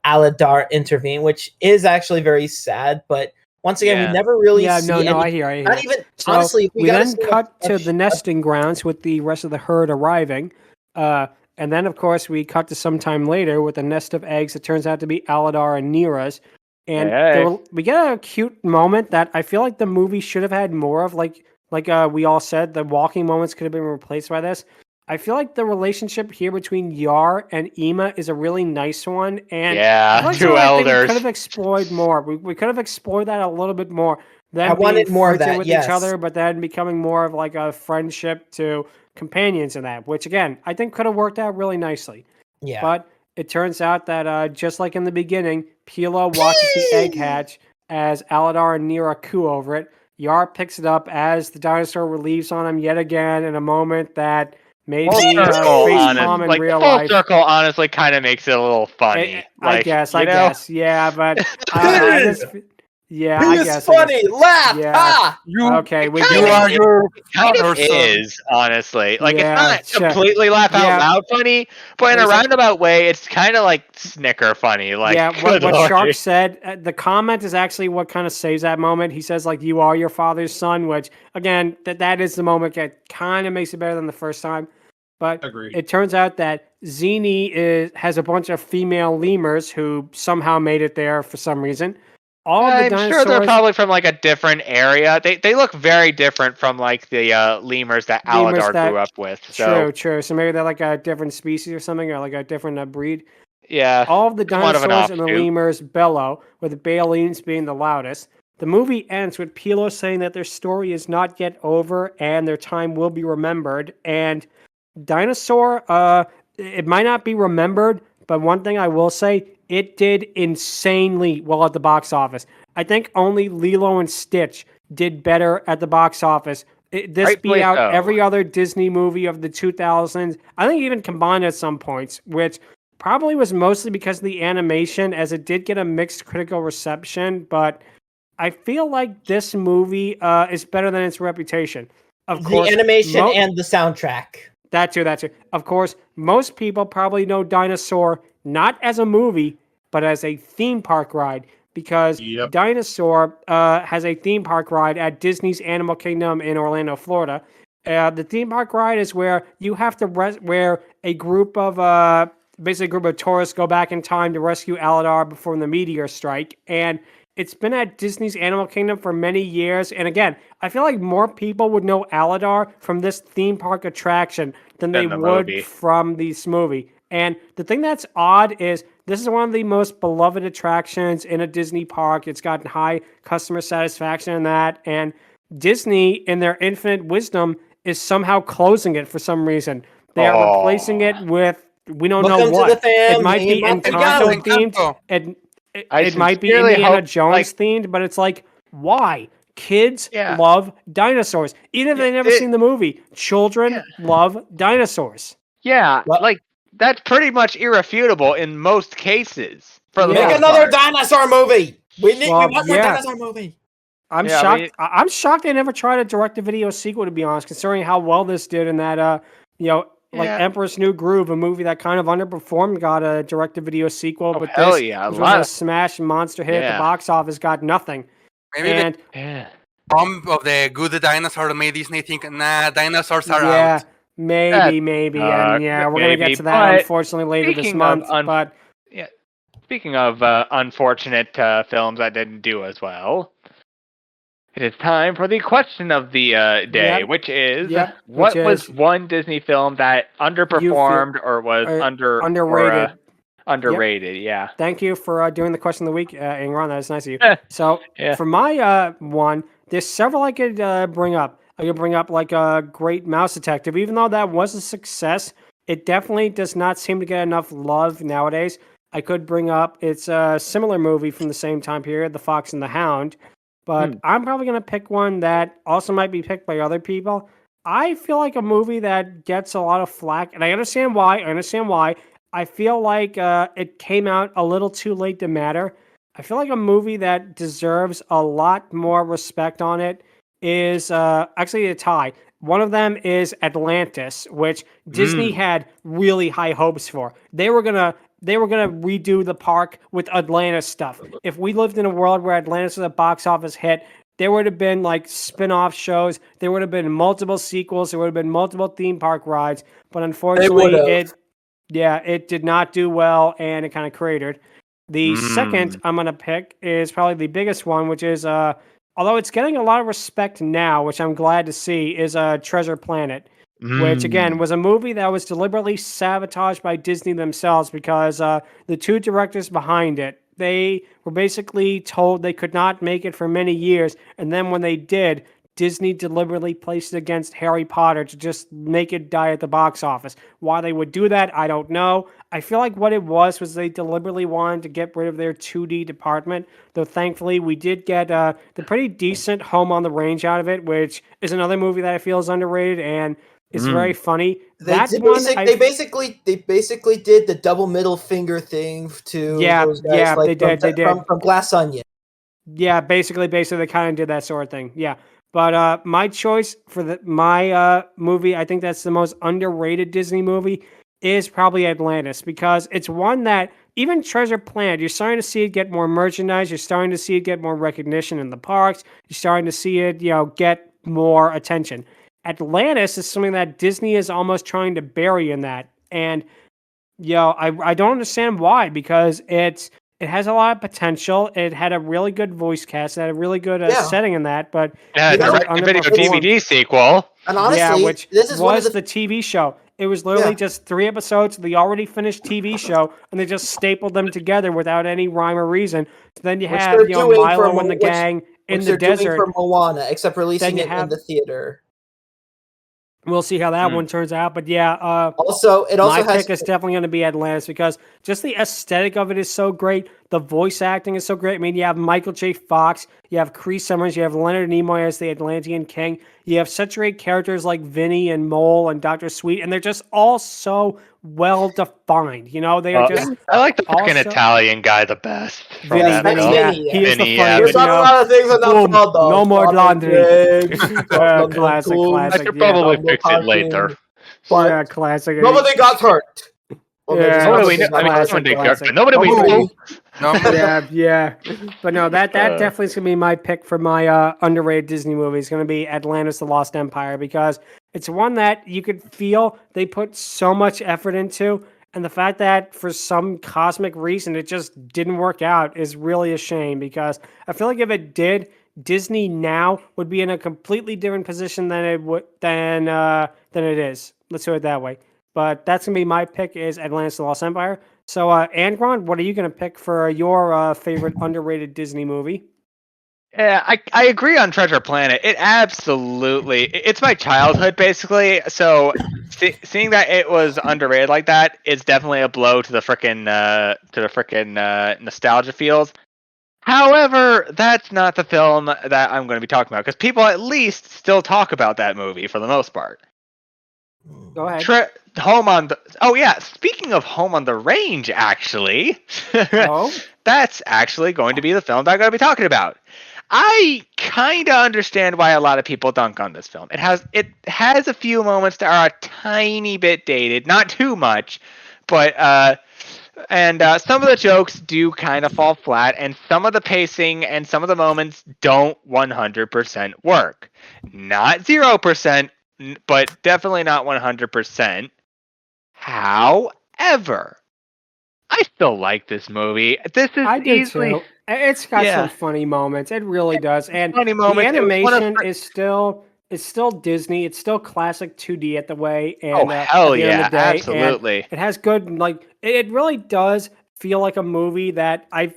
Aladar intervene, which is actually very sad. But once again, we never really see I hear. Not even, so honestly, we then cut to the nesting grounds with the rest of the herd arriving. And then, of course, we cut to some time later with a nest of eggs that turns out to be Aladar and Nira's. And we get a cute moment that I feel like the movie should have had more of, like we all said, the walking moments could have been replaced by this. I feel like the relationship here between Yar and Ema is a really nice one. And two elders. We could have explored more. We could have explored that a little bit more. I wanted more of that, with each other, but then becoming more of like a friendship to companions in that, which again, I think could have worked out really nicely. Yeah. But it turns out that just like in the beginning, Pila watches the egg hatch as Aladar and Nira coo over it. Yar picks it up as the dinosaur relieves on him yet again in a moment that maybe full circle honestly kind of makes it a little funny. I guess. Yeah, but I guess. It's funny. Laugh. Yeah. You are your father. It is honestly it's not completely laugh out loud funny, but in a roundabout way, it's kind of like snicker funny. Like what Shark said. The comment is actually what kind of saves that moment. He says you are your father's son, which again that is the moment that kind of makes it better than the first time. But it turns out that Zini has a bunch of female lemurs who somehow made it there for some reason. I'm sure they're probably from a different area. They look very different from the lemurs that Aladar grew up with. So. True. So maybe they're a different species or something, or a different breed. Yeah. All of the somewhat of an dinosaurs and the offshoot. lemurs bellow, with the balines being the loudest. The movie ends with Pilo saying that their story is not yet over and their time will be remembered. And Dinosaur, it might not be remembered, but one thing I will say, it did insanely well at the box office. I think only Lilo and Stitch did better at the box office. This beat Rightfully out so. every other Disney movie of the 2000s. I think even combined at some points, which probably was mostly because of the animation, as it did get a mixed critical reception. But I feel like this movie is better than its reputation. Of course, the animation and the soundtrack. That too. Of course, most people probably know Dinosaur not as a movie, but as a theme park ride, because Dinosaur has a theme park ride at Disney's Animal Kingdom in Orlando, Florida. The theme park ride is where you have to where a group of basically a group of tourists go back in time to rescue Aladar before the meteor strike, and it's been at Disney's Animal Kingdom for many years. And again, I feel like more people would know Aladar from this theme park attraction than they would movie. from this movie. And the thing that's odd is this is one of the most beloved attractions in a Disney park. It's gotten high customer satisfaction in that. And Disney, in their infinite wisdom, is somehow closing it for some reason. They are replacing it with, we don't know what. It might be Encanto themed. It might be Indiana Jones themed, but it's like, why? Kids love dinosaurs. Even if they've never seen the movie, children love dinosaurs. Yeah, like, that's pretty much irrefutable in most cases. Make another dinosaur movie! We want a dinosaur movie! I'm shocked. I'm shocked they never tried a direct-to-video sequel, to be honest, considering how well this did in that, Emperor's New Groove, a movie that kind of underperformed, got a direct-to-video sequel, but this, which was a smash monster hit at the box office, got nothing. Maybe the bomb of the good dinosaur made Disney think, nah, dinosaurs are out. Maybe, and we're gonna get to that unfortunately later this month. But speaking of unfortunate films that didn't do as well, it is time for the question of the day, which is, what was one Disney film that underperformed or was underrated? Underrated, Thank you for doing the question of the week, Angron. That was nice of you. So for my one, there's several I could bring up. I could bring up like a Great Mouse Detective. Even though that was a success, it definitely does not seem to get enough love nowadays. I could bring up, it's a similar movie from the same time period, The Fox and the Hound. But I'm probably going to pick one that also might be picked by other people. I feel like a movie that gets a lot of flack, and I understand why. I feel like it came out a little too late to matter. I feel like a movie that deserves a lot more respect on it is actually a tie. One of them is Atlantis, which Disney had really high hopes for. They were gonna redo the park with Atlantis stuff. If we lived in a world where Atlantis was a box office hit, there would have been like spin-off shows. There would have been multiple sequels. There would have been multiple theme park rides. But unfortunately, it did not do well, and it kind of cratered. The second I'm going to pick is probably the biggest one, which is, although it's getting a lot of respect now, which I'm glad to see, is Treasure Planet. Which, again, was a movie that was deliberately sabotaged by Disney themselves because the two directors behind it, they were basically told they could not make it for many years, and then when they did, Disney deliberately placed it against Harry Potter to just make it die at the box office. Why they would do that, I don't know. I feel like what it was they deliberately wanted to get rid of their 2D department, though thankfully we did get the pretty decent Home on the Range out of it, which is another movie that I feel is underrated and is very funny. They basically did the double middle finger thing to those guys, they did from Glass Onion. Yeah, basically they kind of did that sort of thing. Yeah. But my choice for my movie, I think that's the most underrated Disney movie, is probably Atlantis, because it's one that, even Treasure Planet, you're starting to see it get more merchandise, you're starting to see it get more recognition in the parks, you're starting to see it, get more attention. Atlantis is something that Disney is almost trying to bury in that. And, I don't understand why, because it's it has a lot of potential. It had a really good voice cast. It had a really good setting in that, but yeah, direct-to-video DVD sequel. And honestly, which this is was the TV show. It was literally just 3 episodes of the already finished TV show, and they just stapled them together without any rhyme or reason. So then you have Milo and the gang in the desert. For Moana, except releasing it in the theater. We'll see how that one turns out, but yeah. My pick is definitely going to be Atlantis because just the aesthetic of it is so great. The voice acting is so great. I mean, you have Michael J. Fox, you have Cree Summers, you have Leonard Nimoy as the Atlantean King. You have such great characters like Vinny and Mole and Dr. Sweet, and they're just all so well defined. They are just. I like the fucking Italian guy the best. Vinny, he is the funniest. There's not a lot of things I'm not proud of. No more laundry. Classic. I should probably fix it later. Yeah, classic. Nobody got hurt. Nobody we know. Yeah. But no, that definitely is going to be my pick for my underrated Disney movie. It's going to be Atlantis: The Lost Empire because it's one that you could feel they put so much effort into, and the fact that for some cosmic reason it just didn't work out is really a shame because I feel like if it did, Disney now would be in a completely different position than it is. Let's do it that way. But that's going to be my pick is Atlantis: The Lost Empire. So, Angron, what are you going to pick for your favorite underrated Disney movie? Yeah, I agree on Treasure Planet. It's my childhood, basically. So, seeing that it was underrated like that is definitely a blow to the frickin' nostalgia feels. However, that's not the film that I'm going to be talking about because people at least still talk about that movie for the most part. Go ahead. Speaking of Home on the Range, actually, Oh? That's actually going to be the film that I'm going to be talking about. I kind of understand why a lot of people dunk on this film. It has a few moments that are a tiny bit dated, not too much, but some of the jokes do kind of fall flat, and some of the pacing and some of the moments don't 100% work. Not 0%. But definitely not 100%. However, I still like this movie. I do too. It's got some funny moments. It really does. And funny moments. The animation is still Disney. It's still classic 2D at the way. And, hell yeah, absolutely. And it has good it really does feel like a movie that I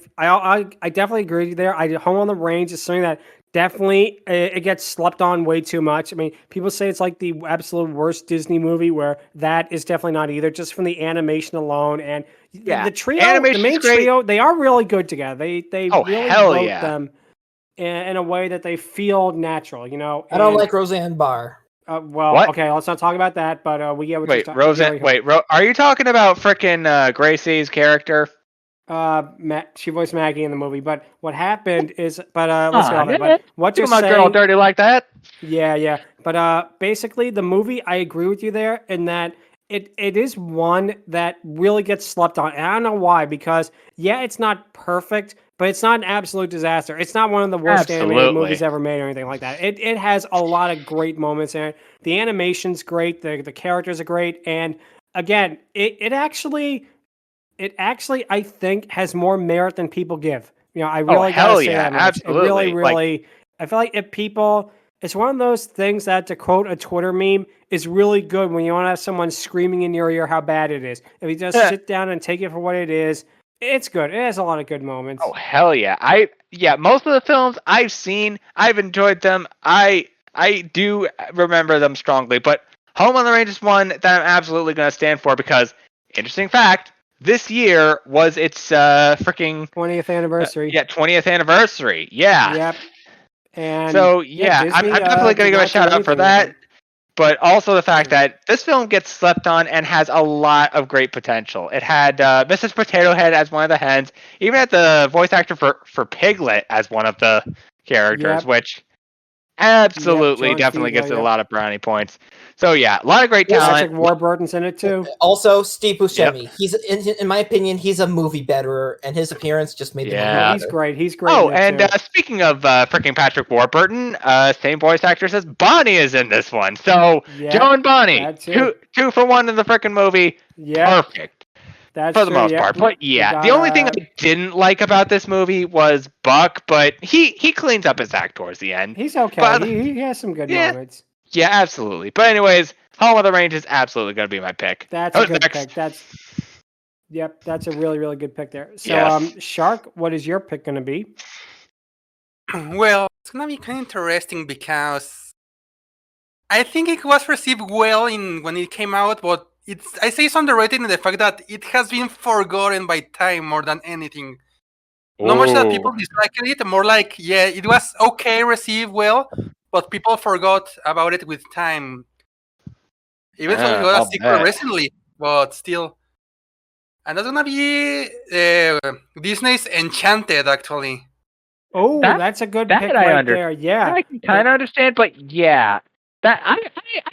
definitely agree with you there. Home on the Range is something that definitely it gets slept on way too much. I mean, people say it's like the absolute worst Disney movie, where that is definitely not either, just from the animation alone. And the trio, the main trio, they are really good together. They really wrote them in a way that they feel natural, I don't like Roseanne Barr. Okay, let's not talk about that, but we get what you're talking. Are you talking about frickin' Gracie's character? She voiced Maggie in the movie, but what happened is, let's go on that. But what you're saying, girl dirty like that? Yeah. But basically, the movie, I agree with you there in that it is one that really gets slept on, and I don't know why. Because it's not perfect, but it's not an absolute disaster. It's not one of the worst animated movies ever made or anything like that. It has a lot of great moments in it. The animation's great. The characters are great, and again, it actually, I think, has more merit than people give. I really gotta say that much. Absolutely. It really, I feel like it's one of those things that, to quote a Twitter meme, is really good when you want to have someone screaming in your ear how bad it is. If you just sit down and take it for what it is, it's good. It has a lot of good moments. Oh, hell yeah. Most of the films I've seen, I've enjoyed them. I do remember them strongly, but Home on the Range is one that I'm absolutely going to stand for because, interesting fact, this year was its freaking 20th anniversary. 20th anniversary. Yeah. Yep. And so Disney, I'm definitely going to give a shout out for that. But also the fact that this film gets slept on and has a lot of great potential. It had Mrs. Potato Head as one of the hens, even had the voice actor for Piglet as one of the characters, which absolutely definitely gives it a lot of brownie points. So a lot of great talent. Patrick Warburton's in it too. Also, Steve Buscemi. He's in my opinion, he's a movie betterer, and his appearance just made the movie better. He's great. Oh, and speaking of freaking Patrick Warburton, same voice actor says Bonnie is in this one. So Joe and Bonnie, two for one in the freaking movie. Perfect. That's for the most part. But the only thing I didn't like about this movie was Buck, but he cleans up his act towards the end. He's okay. But, he has some good yeah. moments. Yeah, absolutely. But anyways, Home of the Range is absolutely going to be my pick. That's a Who's good next? pick. That's a really, really good pick there. So, Yes. Shark, what is your pick going to be? Well, it's gonna be kind of interesting because I think it was received well when it came out, but I say it's underrated in the fact that it has been forgotten by time more than anything. Not much that people disliked it, more like, yeah, it was okay, received well, but people forgot about it with time. Even though it got a sequel recently, but still. And that's gonna be Disney's Enchanted, actually. Oh, that's a good pick right there. Yeah, I can kind of understand, but yeah, that I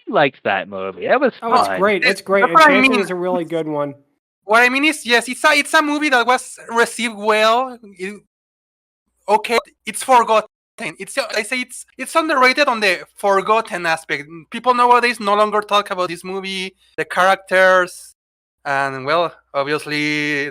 liked that movie. It was fun. It's great. It's great. Enchanted is a really good one. What I mean is, yes, it's a movie that was received well. It's forgotten. I say it's underrated on the forgotten aspect. People nowadays no longer talk about this movie, the characters, and well, obviously,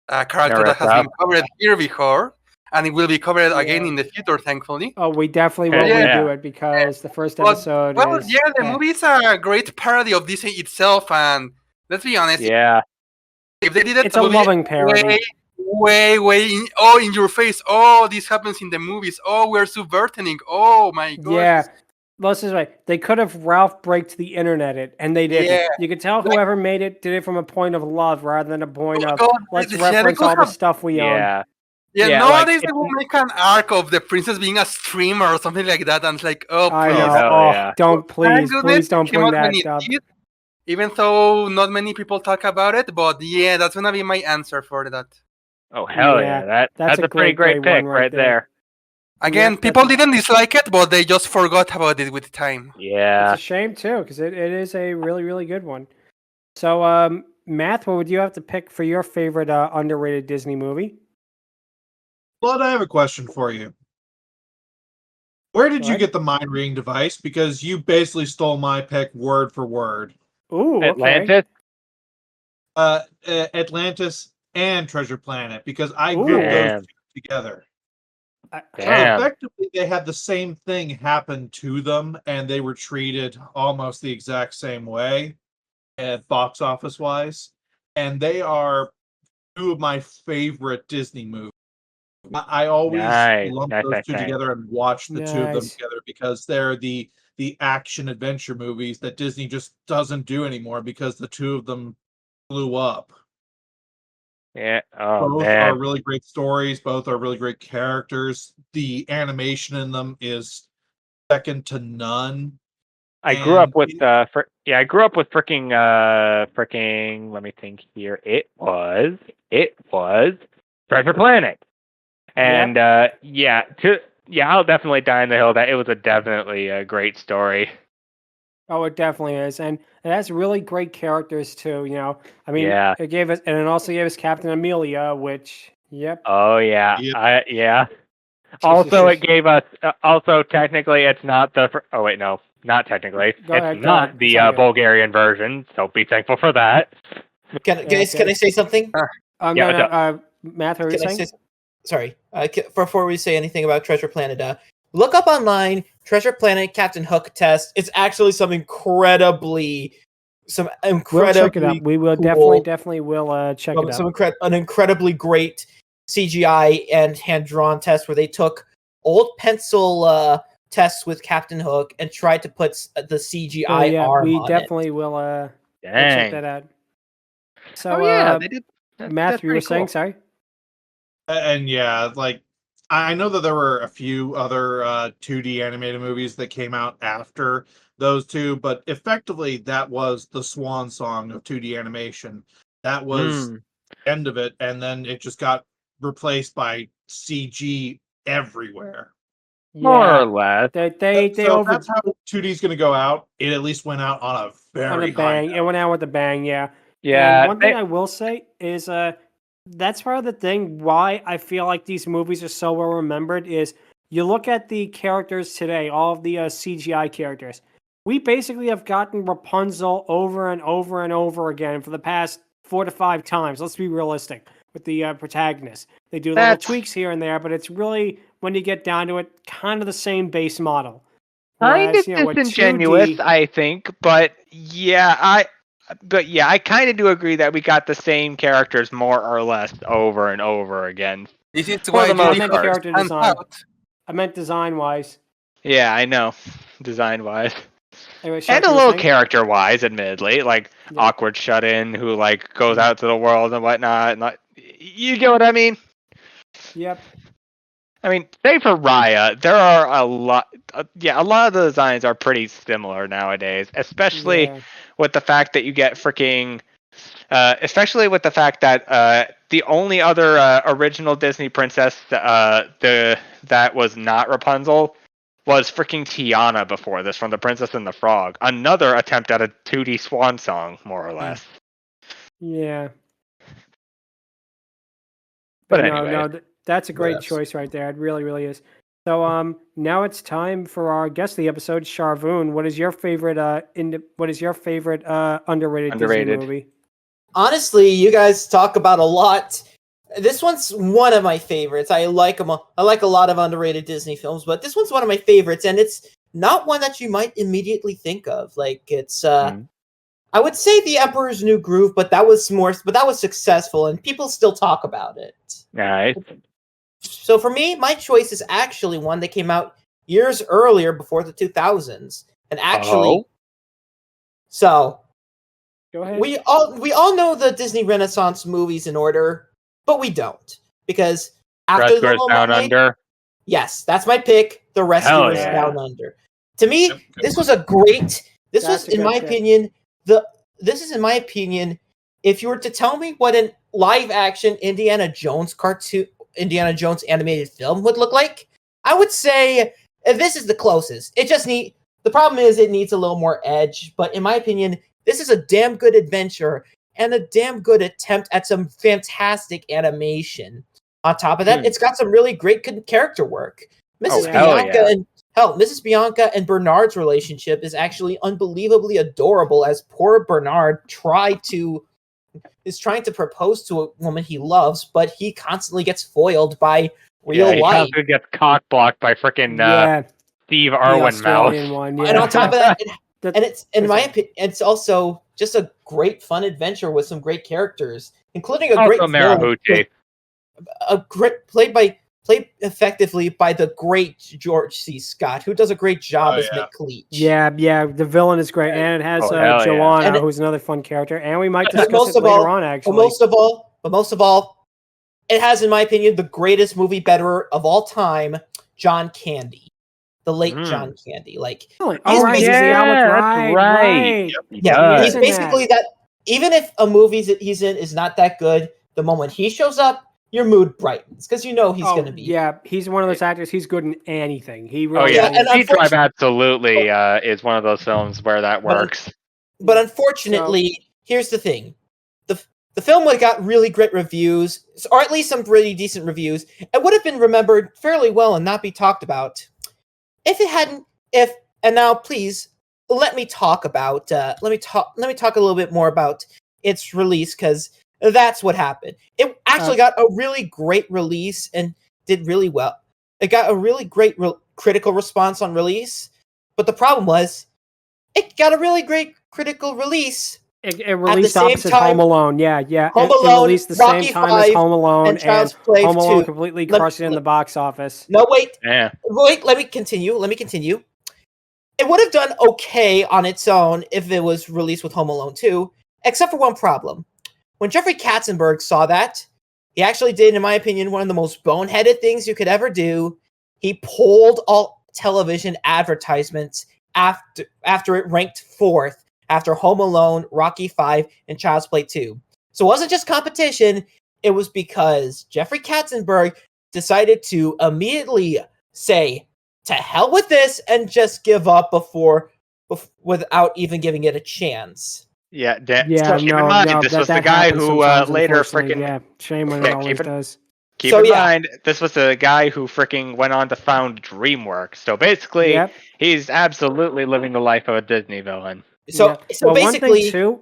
a character that has been covered here before, and it will be covered again in the future, thankfully. Oh, we definitely will redo it because the first episode is... yeah, the movie is a great parody of Disney itself, and let's be honest. Yeah. If they did it, it's a loving parody. Way in your face. Oh, this happens in the movies. Oh, we're subverting. Oh my god. Yeah. Let's just say they could have Ralph breaks the internet it, and they didn't. Yeah. You could tell whoever made it did it from a point of love rather than a point of let's reference all the stuff we own. Yeah, nowadays they will make an arc of the princess being a streamer or something like that, and it's like, oh, please. I know. Don't please don't bring that up. Even though not many people talk about it, but yeah, that's gonna be my answer for that. Oh hell yeah! That's a pretty great pick right there. Again, people didn't dislike it, but they just forgot about it with time. Yeah, it's a shame too because it is a really, really good one. So, Math, what would you have to pick for your favorite underrated Disney movie? Blood, I have a question for you. Where did you get the mind reading device? Because you basically stole my pick word for word. Ooh, Atlantis. Atlantis and Treasure Planet, because I grouped those two together. Damn. So effectively, they had the same thing happen to them, and they were treated almost the exact same way, box office wise. And they are two of my favorite Disney movies. I always lump those two together and watch the two of them together because they're the action adventure movies that Disney just doesn't do anymore because the two of them blew up. Yeah. Both are really great stories. Both are really great characters. The animation in them is second to none. I grew up with freaking let me think here. It was Treasure Planet. And I'll definitely die on the hill that it was definitely a great story. Oh, it definitely is, and it has really great characters too. You know, I mean, it gave us, and it also gave us Captain Amelia, which, Oh yeah, Also, it gave us. Also, technically, it's not the. Oh wait, no, not technically. It's not the Bulgarian version. So be thankful for that. Can I say something? No. Matt, what are you saying? Sorry. Before we say anything about Treasure Planet, look up online Treasure Planet Captain Hook test. It's actually we'll check it out. We will definitely will check it out. An incredibly great CGI and hand-drawn test where they took old pencil tests with Captain Hook and tried to put the CGI arm we on definitely it. will check that out. So they did. Matt, you were saying, sorry? And I know that there were a few other 2D animated movies that came out after those two, but effectively that was the swan song of 2D animation. That was the end of it, and then it just got replaced by CG everywhere. More or less. That's how 2D is going to go out. It at least went out on a very bang. It went out with a bang, yeah. Yeah. And one thing I will say is that's part of the thing why I feel like these movies are so well remembered is you look at the characters today, all of the CGI characters. We basically have gotten Rapunzel over and over and over again for the past 4 to 5 times. Let's be realistic. with the protagonist. They do little tweaks here and there, but it's really, when you get down to it, kind of the same base model. Kind of with disingenuous, 2D, I think, but I kind of do agree that we got the same characters more or less over and over again. This is For why the most Judy part. character stands design. out. I meant design-wise. Yeah, I know, design-wise. Anyway, And a little character-wise, admittedly, like awkward shut-in who like goes out to the world and whatnot. And, like, you get what I mean? Yep. I mean, say for Raya, there are a lot. A lot of the designs are pretty similar nowadays, especially with the fact that you get freaking. Especially with the fact that the only other original Disney princess that was not Rapunzel was freaking Tiana before this, from The Princess and the Frog. Another attempt at a 2D swan song, more or less. Yeah. But anyway. No, that's a great choice right there. It really, really is. So now it's time for our guest of the episode, Sharvoun. What is your favorite underrated Disney movie? Honestly, you guys talk about a lot. This one's one of my favorites. I like them. I like a lot of underrated Disney films, but this one's one of my favorites, and it's not one that you might immediately think of. Like it's, I would say The Emperor's New Groove, but that was successful, and people still talk about it. Nice. So for me, my choice is actually one that came out years earlier, before the 2000s, and actually, so. Go ahead. We all know the Disney Renaissance movies in order, but we don't, because after The Little Down Mermaid, Under. yes, that's my pick. The Rescuers Down Under. To me, this was a great. This is in my opinion. If you were to tell me what a live action Indiana Jones animated film would look like, I would say this is the closest. The problem is it needs a little more edge, but in my opinion, this is a damn good adventure and a damn good attempt at some fantastic animation. On top of that, it's got some really great character work. Mrs. Bianca and Bernard's relationship is actually unbelievably adorable, as poor Bernard is trying to propose to a woman he loves, but he constantly gets foiled by real life. He constantly gets cock blocked by freaking Steve Irwin Mouse. And on top of that, and it's, in my opinion, it's also just a great fun adventure with some great characters, including a great villain, played effectively by the great George C. Scott, who does a great job as McLeach. Yeah, the villain is great, and it has Joanna, who's another fun character, and we might discuss it later on, actually. But most of all, it has, in my opinion, the greatest movie betterer of all time, John Candy. The late John Candy. Like, he's basically that. Even if a movie he's in is not that good, the moment he shows up, your mood brightens, because he's going to be. Yeah, he's one of those actors. He's good in anything. He really and Speed Drive absolutely is one of those films where that works. But unfortunately, here's the thing: the film would have got really great reviews, or at least some pretty decent reviews. It would have been remembered fairly well and not be talked about if it hadn't. And now, please let me talk about. Let me talk a little bit more about its release, because that's what happened. It actually got a really great release and did really well. It got a really great critical response on release, but the problem was it got a really great critical release. It released opposite Home Alone. Yeah. Home Alone, it released the Rocky same time as Home Alone, and Home Alone 2. completely crushed it in the box office. No, wait. Let me continue. It would have done okay on its own if it was released with Home Alone 2, except for one problem. When Jeffrey Katzenberg saw that, he actually did, in my opinion, one of the most boneheaded things you could ever do. He pulled all television advertisements after it ranked 4th, after Home Alone, Rocky 5, and Child's Play 2. So it wasn't just competition, it was because Jeffrey Katzenberg decided to immediately say, to hell with this, and just give up without even giving it a chance. Yeah, keep in mind, this was the guy who later freaking... Yeah, shame when it always does. Keep in mind, this was the guy who freaking went on to found DreamWorks. So basically, he's absolutely living the life of a Disney villain. So basically, the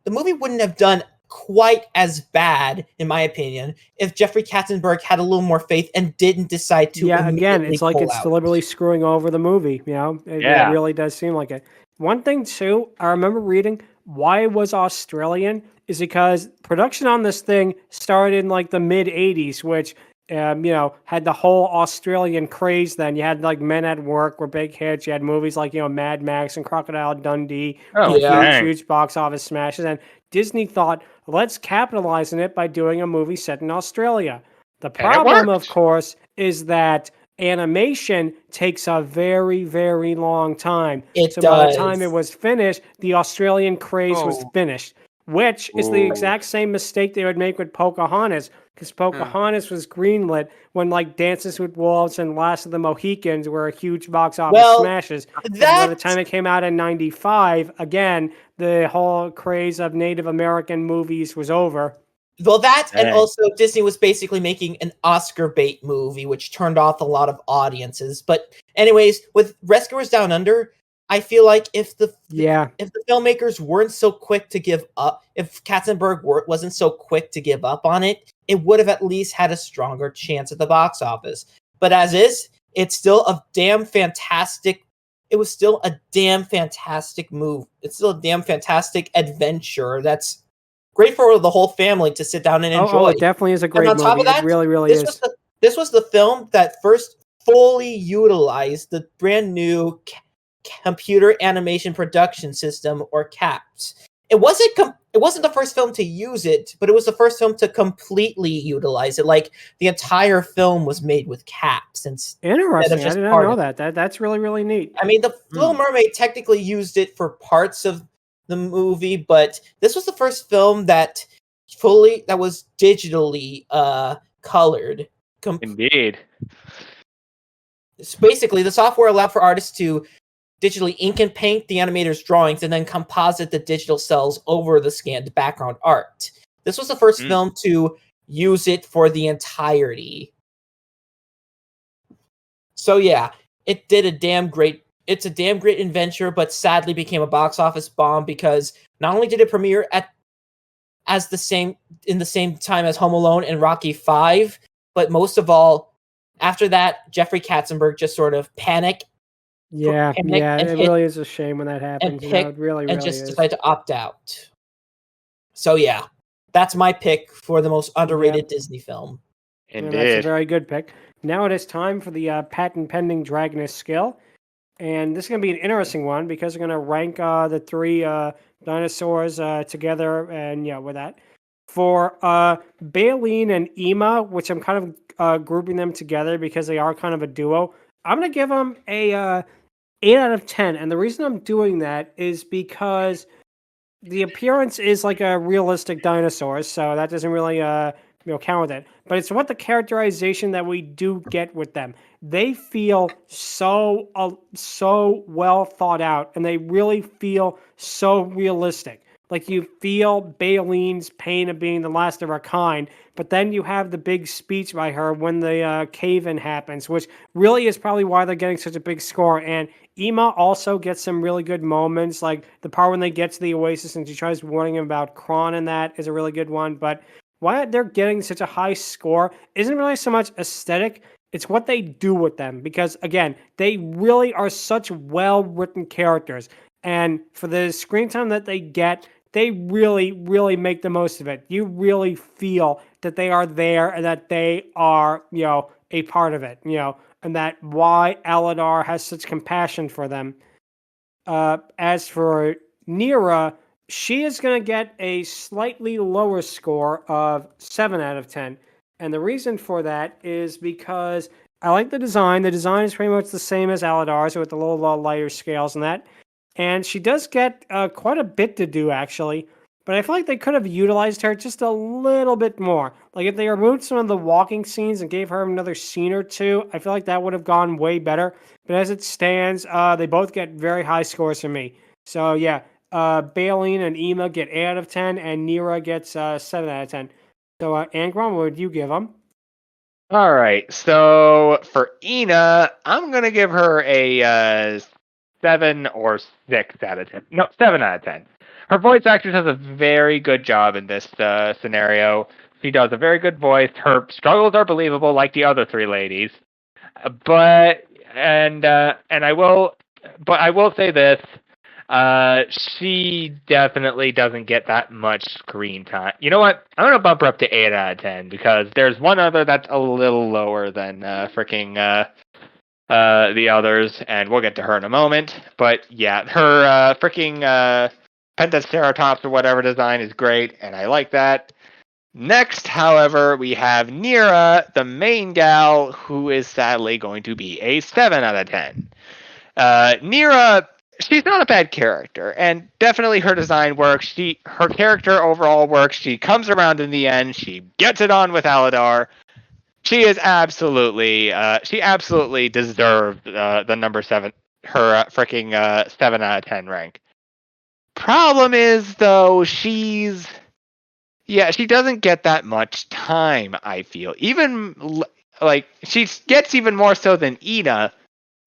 movie wouldn't have done quite as bad, in my opinion, if Jeffrey Katzenberg had a little more faith and didn't decide to. Yeah, again, immediately it's like pull it's out. deliberately screwing over the movie. You know, it really does seem like it. One thing too, I remember reading why it was Australian is because production on this thing started in like the mid '80s, which had the whole Australian craze. Then you had like Men at Work were big hits. You had movies like Mad Max and Crocodile Dundee, huge box office smashes, and Disney thought, let's capitalize on it by doing a movie set in Australia. The problem, of course, is that animation takes a very, very long time. By the time it was finished, the Australian craze was finished, which is the exact same mistake they would make with Pocahontas, because Pocahontas was greenlit when like Dances with Wolves and Last of the Mohicans were huge box office smashes. By the time it came out in '95, again, the whole craze of Native American movies was over. Well, and also Disney was basically making an Oscar bait movie, which turned off a lot of audiences. But anyways, with Rescuers Down Under, I feel like if the filmmakers weren't so quick to give up, if Katzenberg wasn't so quick to give up on it, it would have at least had a stronger chance at the box office. But as is, it's still a damn fantastic. It was still a damn fantastic move. It's still a damn fantastic adventure. That's great for the whole family to sit down and enjoy. Oh, it definitely is a great movie. Top of that, it really, really is. This was the film that first fully utilized the brand new computer animation production system, or CAPS. It wasn't the first film to use it, but it was the first film to completely utilize it. Like the entire film was made with CAPS. Interesting. I did not know that. That's really, really neat. I mean, The Little Mermaid technically used it for parts of the movie, but this was the first film that was digitally colored. Indeed. So basically, the software allowed for artists to digitally ink and paint the animator's drawings and then composite the digital cells over the scanned background art. This was the first film to use it for the entirety. So yeah, it did it's a damn great adventure, but sadly became a box office bomb because not only did it premiere in the same time as Home Alone and Rocky V, but most of all, after that, Jeffrey Katzenberg just sort of panicked. It really is a shame when that happens. It really decided to opt out. So yeah, that's my pick for the most underrated Disney film. Indeed. That's a very good pick. Now it is time for the patent pending Dragoness Scale. And this is going to be an interesting one because we're going to rank the three dinosaurs together and with that. For Baleen and Ema, which I'm kind of grouping them together because they are kind of a duo, I'm going to give them a 8 out of 10. And the reason I'm doing that is because the appearance is like a realistic dinosaur, so that doesn't really count with it. But it's what the characterization that we do get with them. They feel so well thought out, and they really feel so realistic. Like you feel Baleen's pain of being the last of her kind, but then you have the big speech by her when the cave-in happens, which really is probably why they're getting such a big score. And Ema also gets some really good moments, like the part when they get to the Oasis and she tries warning him about Kron, and that is a really good one. But why they're getting such a high score isn't really so much aesthetic, it's what they do with them. Because, again, they really are such well-written characters. And for the screen time that they get, they really, really make the most of it. You really feel that they are there and that they are, a part of it, and that why Aladar has such compassion for them. As for Nira, she is going to get a slightly lower score of 7 out of 10. And the reason for that is because I like the design. The design is pretty much the same as Aladar's with the little lighter scales and that. And she does get quite a bit to do, actually. But I feel like they could have utilized her just a little bit more. Like, if they removed some of the walking scenes and gave her another scene or two, I feel like that would have gone way better. But as it stands, they both get very high scores from me. So, yeah, Baleen and Ema get 8 out of 10, and Nira gets 7 out of 10. So, Angron, what would you give them? All right. So, for Ina, I'm going to give her a 7 or 6 out of 10. No, 7 out of 10. her voice actress does a very good job in this scenario. She does a very good voice. Her struggles are believable, like the other three ladies. But I will say this. She definitely doesn't get that much screen time. You know what? I'm gonna bump her up to 8 out of 10 because there's one other that's a little lower than the others, and we'll get to her in a moment. But yeah, her Pentaceratops or whatever design is great, and I like that. Next, however, we have Nira, the main gal, who is sadly going to be a 7 out of 10. Nira, she's not a bad character, and definitely her design works. Her character overall works. She comes around in the end. She gets it on with Aladar. She absolutely deserved the number 7, her freaking 7 out of 10 rank. Problem is, though, she doesn't get that much time, I feel. Even, like, she gets even more so than Ina,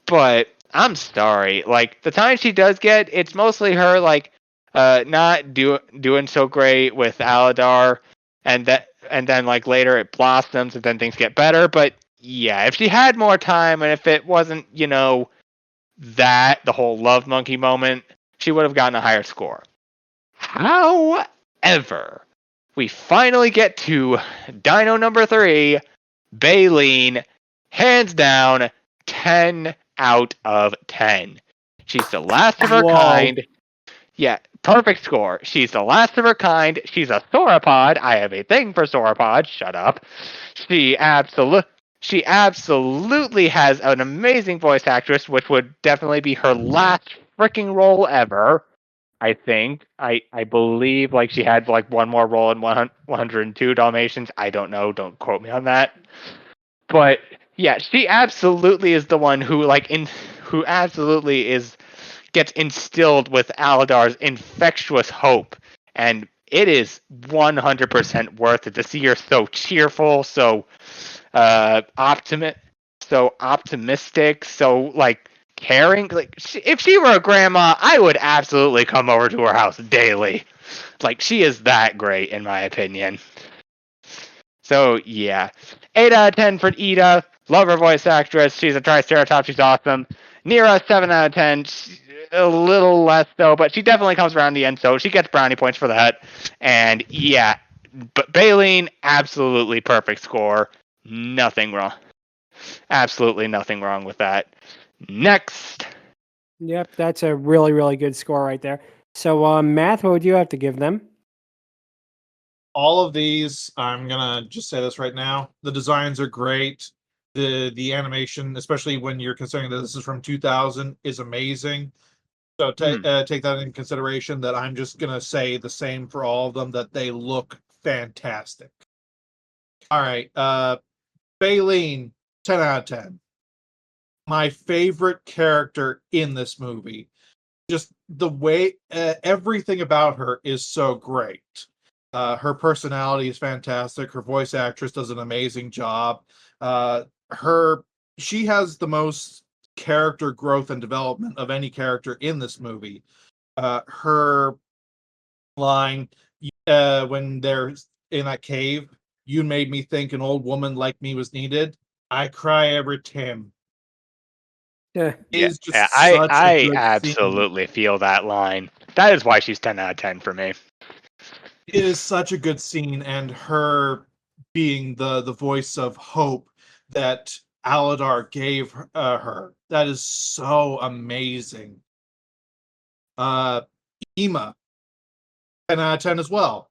but I'm sorry. Like, the time she does get, it's mostly her, like, not doing so great with Aladar, and then, like, later it blossoms, and then things get better, but, yeah, if she had more time, and if it wasn't, the whole love monkey moment, she would have gotten a higher score. However, we finally get to Dino number 3, Baleen, hands down, 10 out of 10. She's the last of her kind. Yeah, perfect score. She's the last of her kind. She's a sauropod. I have a thing for sauropods. Shut up. She absolutely has an amazing voice actress, which would definitely be her last freaking role ever. I think. I believe like she had like one more role in 102 Dalmatians. I don't know. Don't quote me on that. But yeah, she absolutely is the one who who absolutely gets instilled with Aladar's infectious hope, and it is 100% worth it to see her so cheerful, so optimistic, so like caring. Like if she were a grandma, I would absolutely come over to her house daily. Like she is that great in my opinion. So yeah, 8 out of 10 for Ida. Love her voice actress. She's a Triceratops. She's awesome. Nira, 7 out of 10. A little less though, but she definitely comes around the end, so she gets brownie points for that. And yeah, but Baleen, absolutely perfect score. Nothing wrong. Absolutely nothing wrong with that. Next. Yep, that's a really, really good score right there. So, Math, what would you have to give them? All of these, I'm gonna just say this right now. The designs are great. The animation, especially when you're considering that this is from 2000, is amazing. So take that in consideration. That I'm just gonna say the same for all of them. That they look fantastic. All right, Baleen, 10 out of 10. My favorite character in this movie. Just the way everything about her is so great. Her personality is fantastic. Her voice actress does an amazing job. She has the most character growth and development of any character in this movie. Her line when they're in that cave, "You made me think an old woman like me was needed. I cry every time." Yeah, I absolutely feel that line. That is why she's 10 out of 10 for me. It is such a good scene, and her being the voice of hope that Aladar gave her. That is so amazing. Ima, 10 out of 10 as well.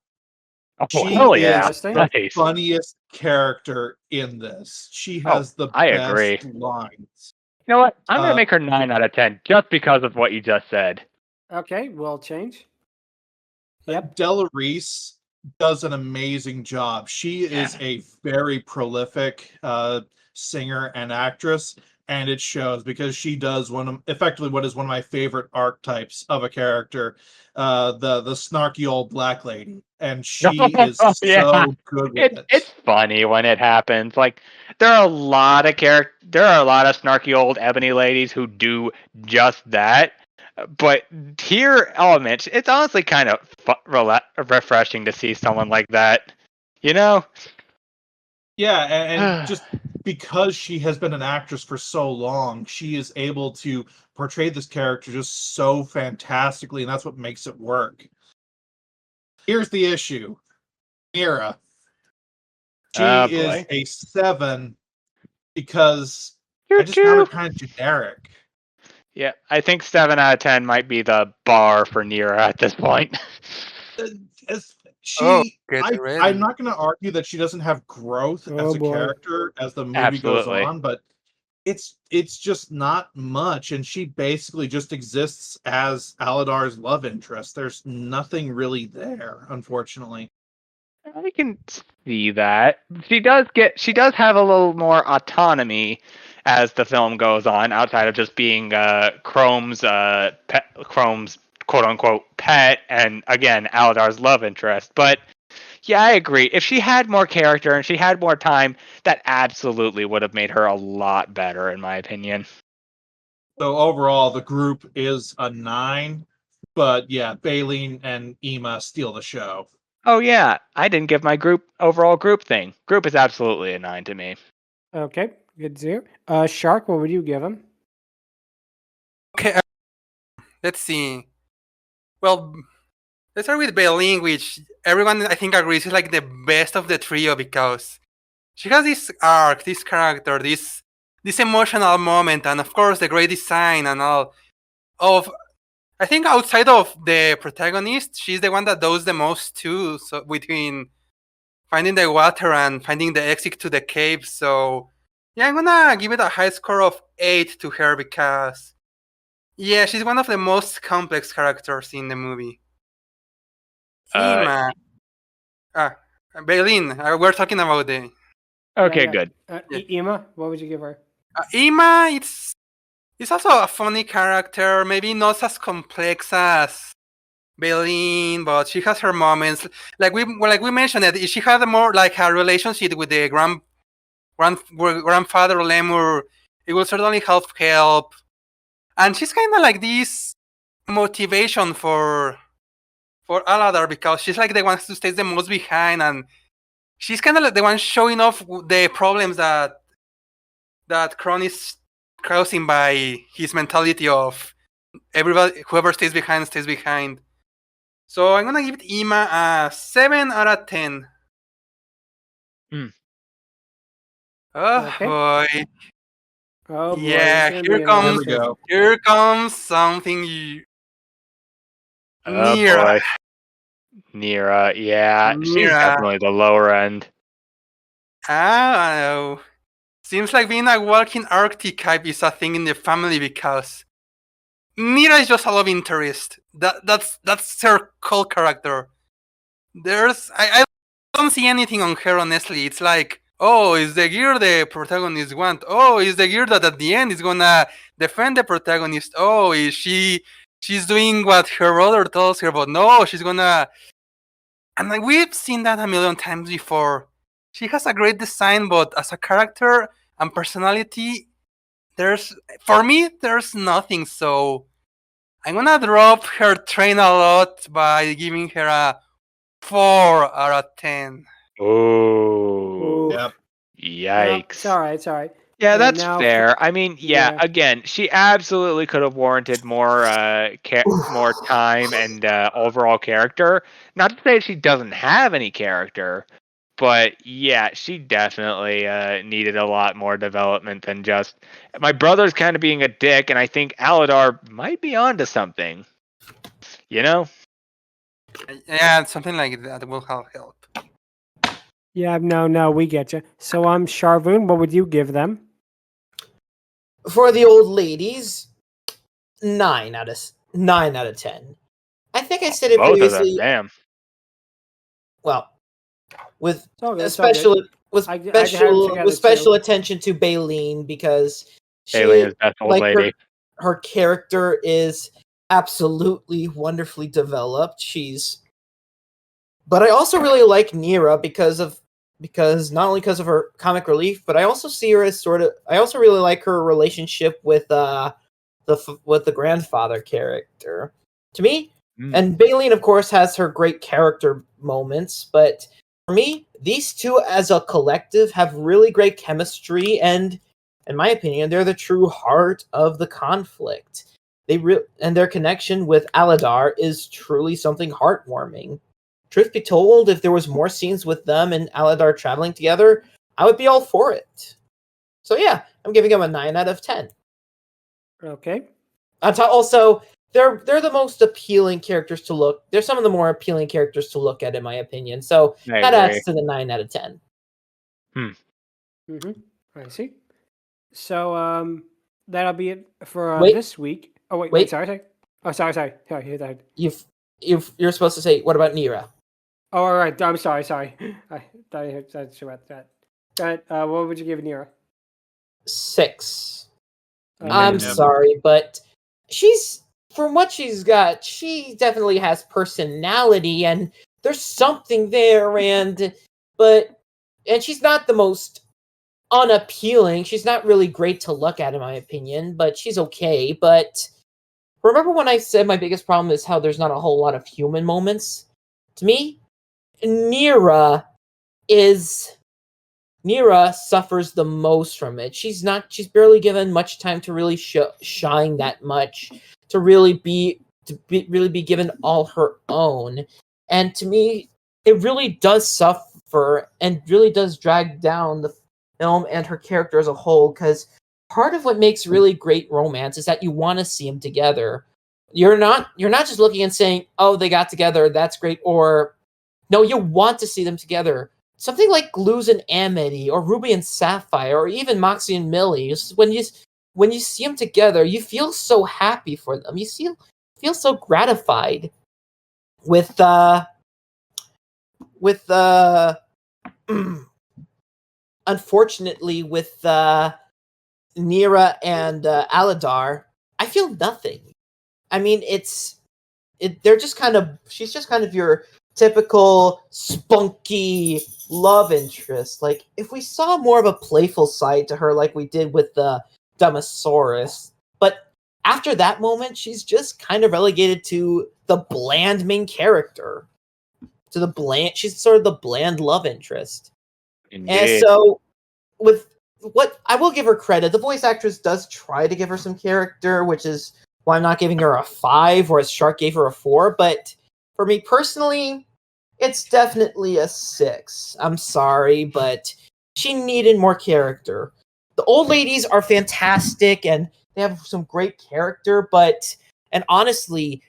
Oh, she yeah. is the funniest character in this. She has the best lines. You know what? I'm going to make her 9 out of 10 just because of what you just said. Okay, we'll change. Yep. Della Reese does an amazing job. She is a very prolific singer and actress, and it shows because she does effectively what is one of my favorite archetypes of a character, the snarky old black lady, and she is so good with it. It's funny when it happens. Like there are a lot of snarky old ebony ladies who do just that, But here, element, it's honestly kind of refreshing to see someone like that. You know? Yeah, and just because she has been an actress for so long, she is able to portray this character just so fantastically, and that's what makes it work. Here's the issue. Mira. She is a 7 because I just found her kind of generic. Yeah, I think 7 out of 10 might be the bar for Nira at this point. I'm not going to argue that she doesn't have growth as a character as the movie goes on, but it's just not much, and she basically just exists as Aladar's love interest. There's nothing really there, unfortunately. I can see that. She does have a little more autonomy as the film goes on, outside of just being Chrome's quote unquote pet, and again Aladar's love interest. But yeah, I agree. If she had more character and she had more time, that absolutely would have made her a lot better, in my opinion. So overall, the group is a 9, but yeah, Baleen and Ema steal the show. Oh yeah, I didn't give my overall group thing. Group is absolutely a 9 to me. Okay, good to hear. Shark, what would you give him? Okay, let's see. Well, let's start with Baleen, which everyone I think agrees is like the best of the trio because she has this arc, this character, this emotional moment, and of course the great design and all of. I think outside of the protagonist, she's the one that does the most too. So between finding the water and finding the exit to the cave. So yeah, I'm gonna give it a high score of 8 to her because yeah, she's one of the most complex characters in the movie. Ema. Baleen, we're talking about the... Okay, good. Ema, what would you give her? Ema, it's also a funny character, maybe not as complex as Baleen, but she has her moments. Like we mentioned, it she had more like a relationship with the grandfather Lemur. It will certainly help. And she's kind of like this motivation for Aladar because she's like the one who stays the most behind, and she's kind of like the one showing off the problems that Kron is causing by his mentality of everybody, whoever stays behind stays behind. So I'm gonna give it Ema a 7 out of 10. Oh boy. Oh boy. Yeah, here comes something Nira. Nira, yeah. She's definitely the lower end. I don't know. Seems like being a walking archetype is a thing in the family because Nira is just a love interest. That's her core character. I don't see anything on her, honestly. It's like, oh, is the gear the protagonist want? Oh, is the gear that at the end is gonna defend the protagonist? Oh, is she's doing what her brother tells her, but no, she's gonna... And like, we've seen that a million times before. She has a great design, but as a character and personality, for me, there's nothing. So I'm gonna drop her train a lot by giving her a 4 out of 10. Oh, yep. Yikes! No, it's all right. Yeah, that's fair. I mean, again, she absolutely could have warranted more more time and overall character. Not to say she doesn't have any character, but yeah, she definitely needed a lot more development than just my brother's kind of being a dick, and I think Aladar might be onto something. You know? Yeah, something like that will help. Yeah, no, we get you. So Sharvoun, what would you give them? For the old ladies, 9 out of 10. I think I said it both previously. Of them, damn. Well, with special attention to Baleen because Baleen is best old lady. Her character is absolutely wonderfully developed. But I also really like Nira because not only because of her comic relief, but I also see her as I also really like her relationship with the grandfather character. To me, and Baleen, of course, has her great character moments, but for me, these two as a collective have really great chemistry, and in my opinion, they're the true heart of the conflict. And their connection with Aladar is truly something heartwarming. Truth be told, if there was more scenes with them and Aladar traveling together, I would be all for it. So yeah, I'm giving them a 9 out of 10. Okay. Also, they're the most appealing characters to look. They're some of the more appealing characters to look at, in my opinion. So that adds to the 9 out of 10. I see. So that'll be it for this week. Oh wait, sorry. Oh, sorry. Sorry. You're supposed to say, what about Nira? Oh, all right. I'm sorry. I thought you had said about that. What would you give Nira? 6. I'm sorry, but from what she's got, she definitely has personality, and there's something there, and she's not the most unappealing. She's not really great to look at, in my opinion, but she's okay. But remember when I said my biggest problem is how there's not a whole lot of human moments? To me, Nira suffers the most from it. She's barely given much time to really shine that much, to really be given all her own. And to me, it really does suffer and really does drag down the film and her character as a whole, because part of what makes really great romance is that you want to see them together. You're not just looking and saying, oh, they got together, that's great, or no, you want to see them together. Something like Luz and Amity, or Ruby and Sapphire, or even Moxie and Millie. When you see them together, you feel so happy for them. You feel so gratified with unfortunately with Nira and Aladar, I feel nothing. I mean, she's just kind of your typical spunky love interest. Like, if we saw more of a playful side to her like we did with the Dinosaurus, but after that moment, she's just kind of relegated to the bland main character. She's sort of the bland love interest. Indeed. And so, with what I will give her credit, the voice actress does try to give her some character, which is why I'm not giving her a 5, whereas Shark gave her a 4. But for me personally, it's definitely a 6. I'm sorry, but she needed more character. The old ladies are fantastic, and they have some great character, and honestly,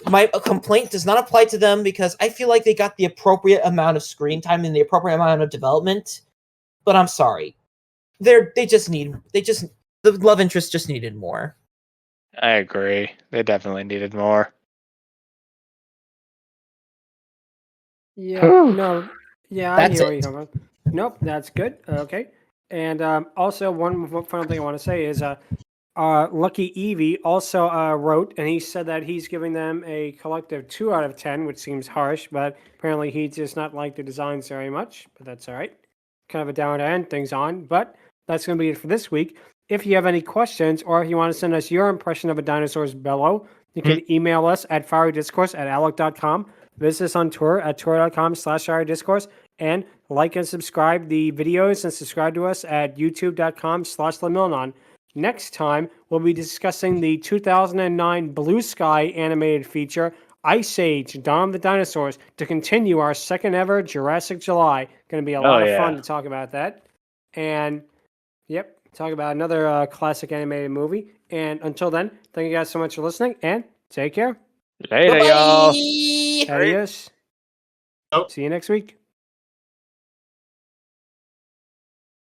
my complaint does not apply to them because I feel like they got the appropriate amount of screen time and the appropriate amount of development. But I'm sorry. The love interest just needed more. I agree. They definitely needed more. Yeah. No. Yeah, I That's hear what you're talking about. Nope, that's good. Okay. And also, one final thing I want to say is Lucky Evie also wrote, and he said that he's giving them a collective 2 out of 10, which seems harsh, but apparently he does not like the designs very much, but that's all right. Kind of a down to end things on, but that's going to be it for this week. If you have any questions, or if you want to send us your impression of a dinosaur's bellow, you can email us at fierydiscourse@outlook.com. Visit us on Twitter at twitter.com/fierydiscourse, and like and subscribe the videos and subscribe to us at youtube.com/Ludmillanon. Next time, we'll be discussing the 2009 Blue Sky animated feature, Ice Age, Dawn of the Dinosaurs, to continue our second ever Jurassic July. Going to be a lot of fun to talk about that. And, talk about another classic animated movie. And until then, thank you guys so much for listening, and take care. Later, y'all. Bye. Adios. See you next week.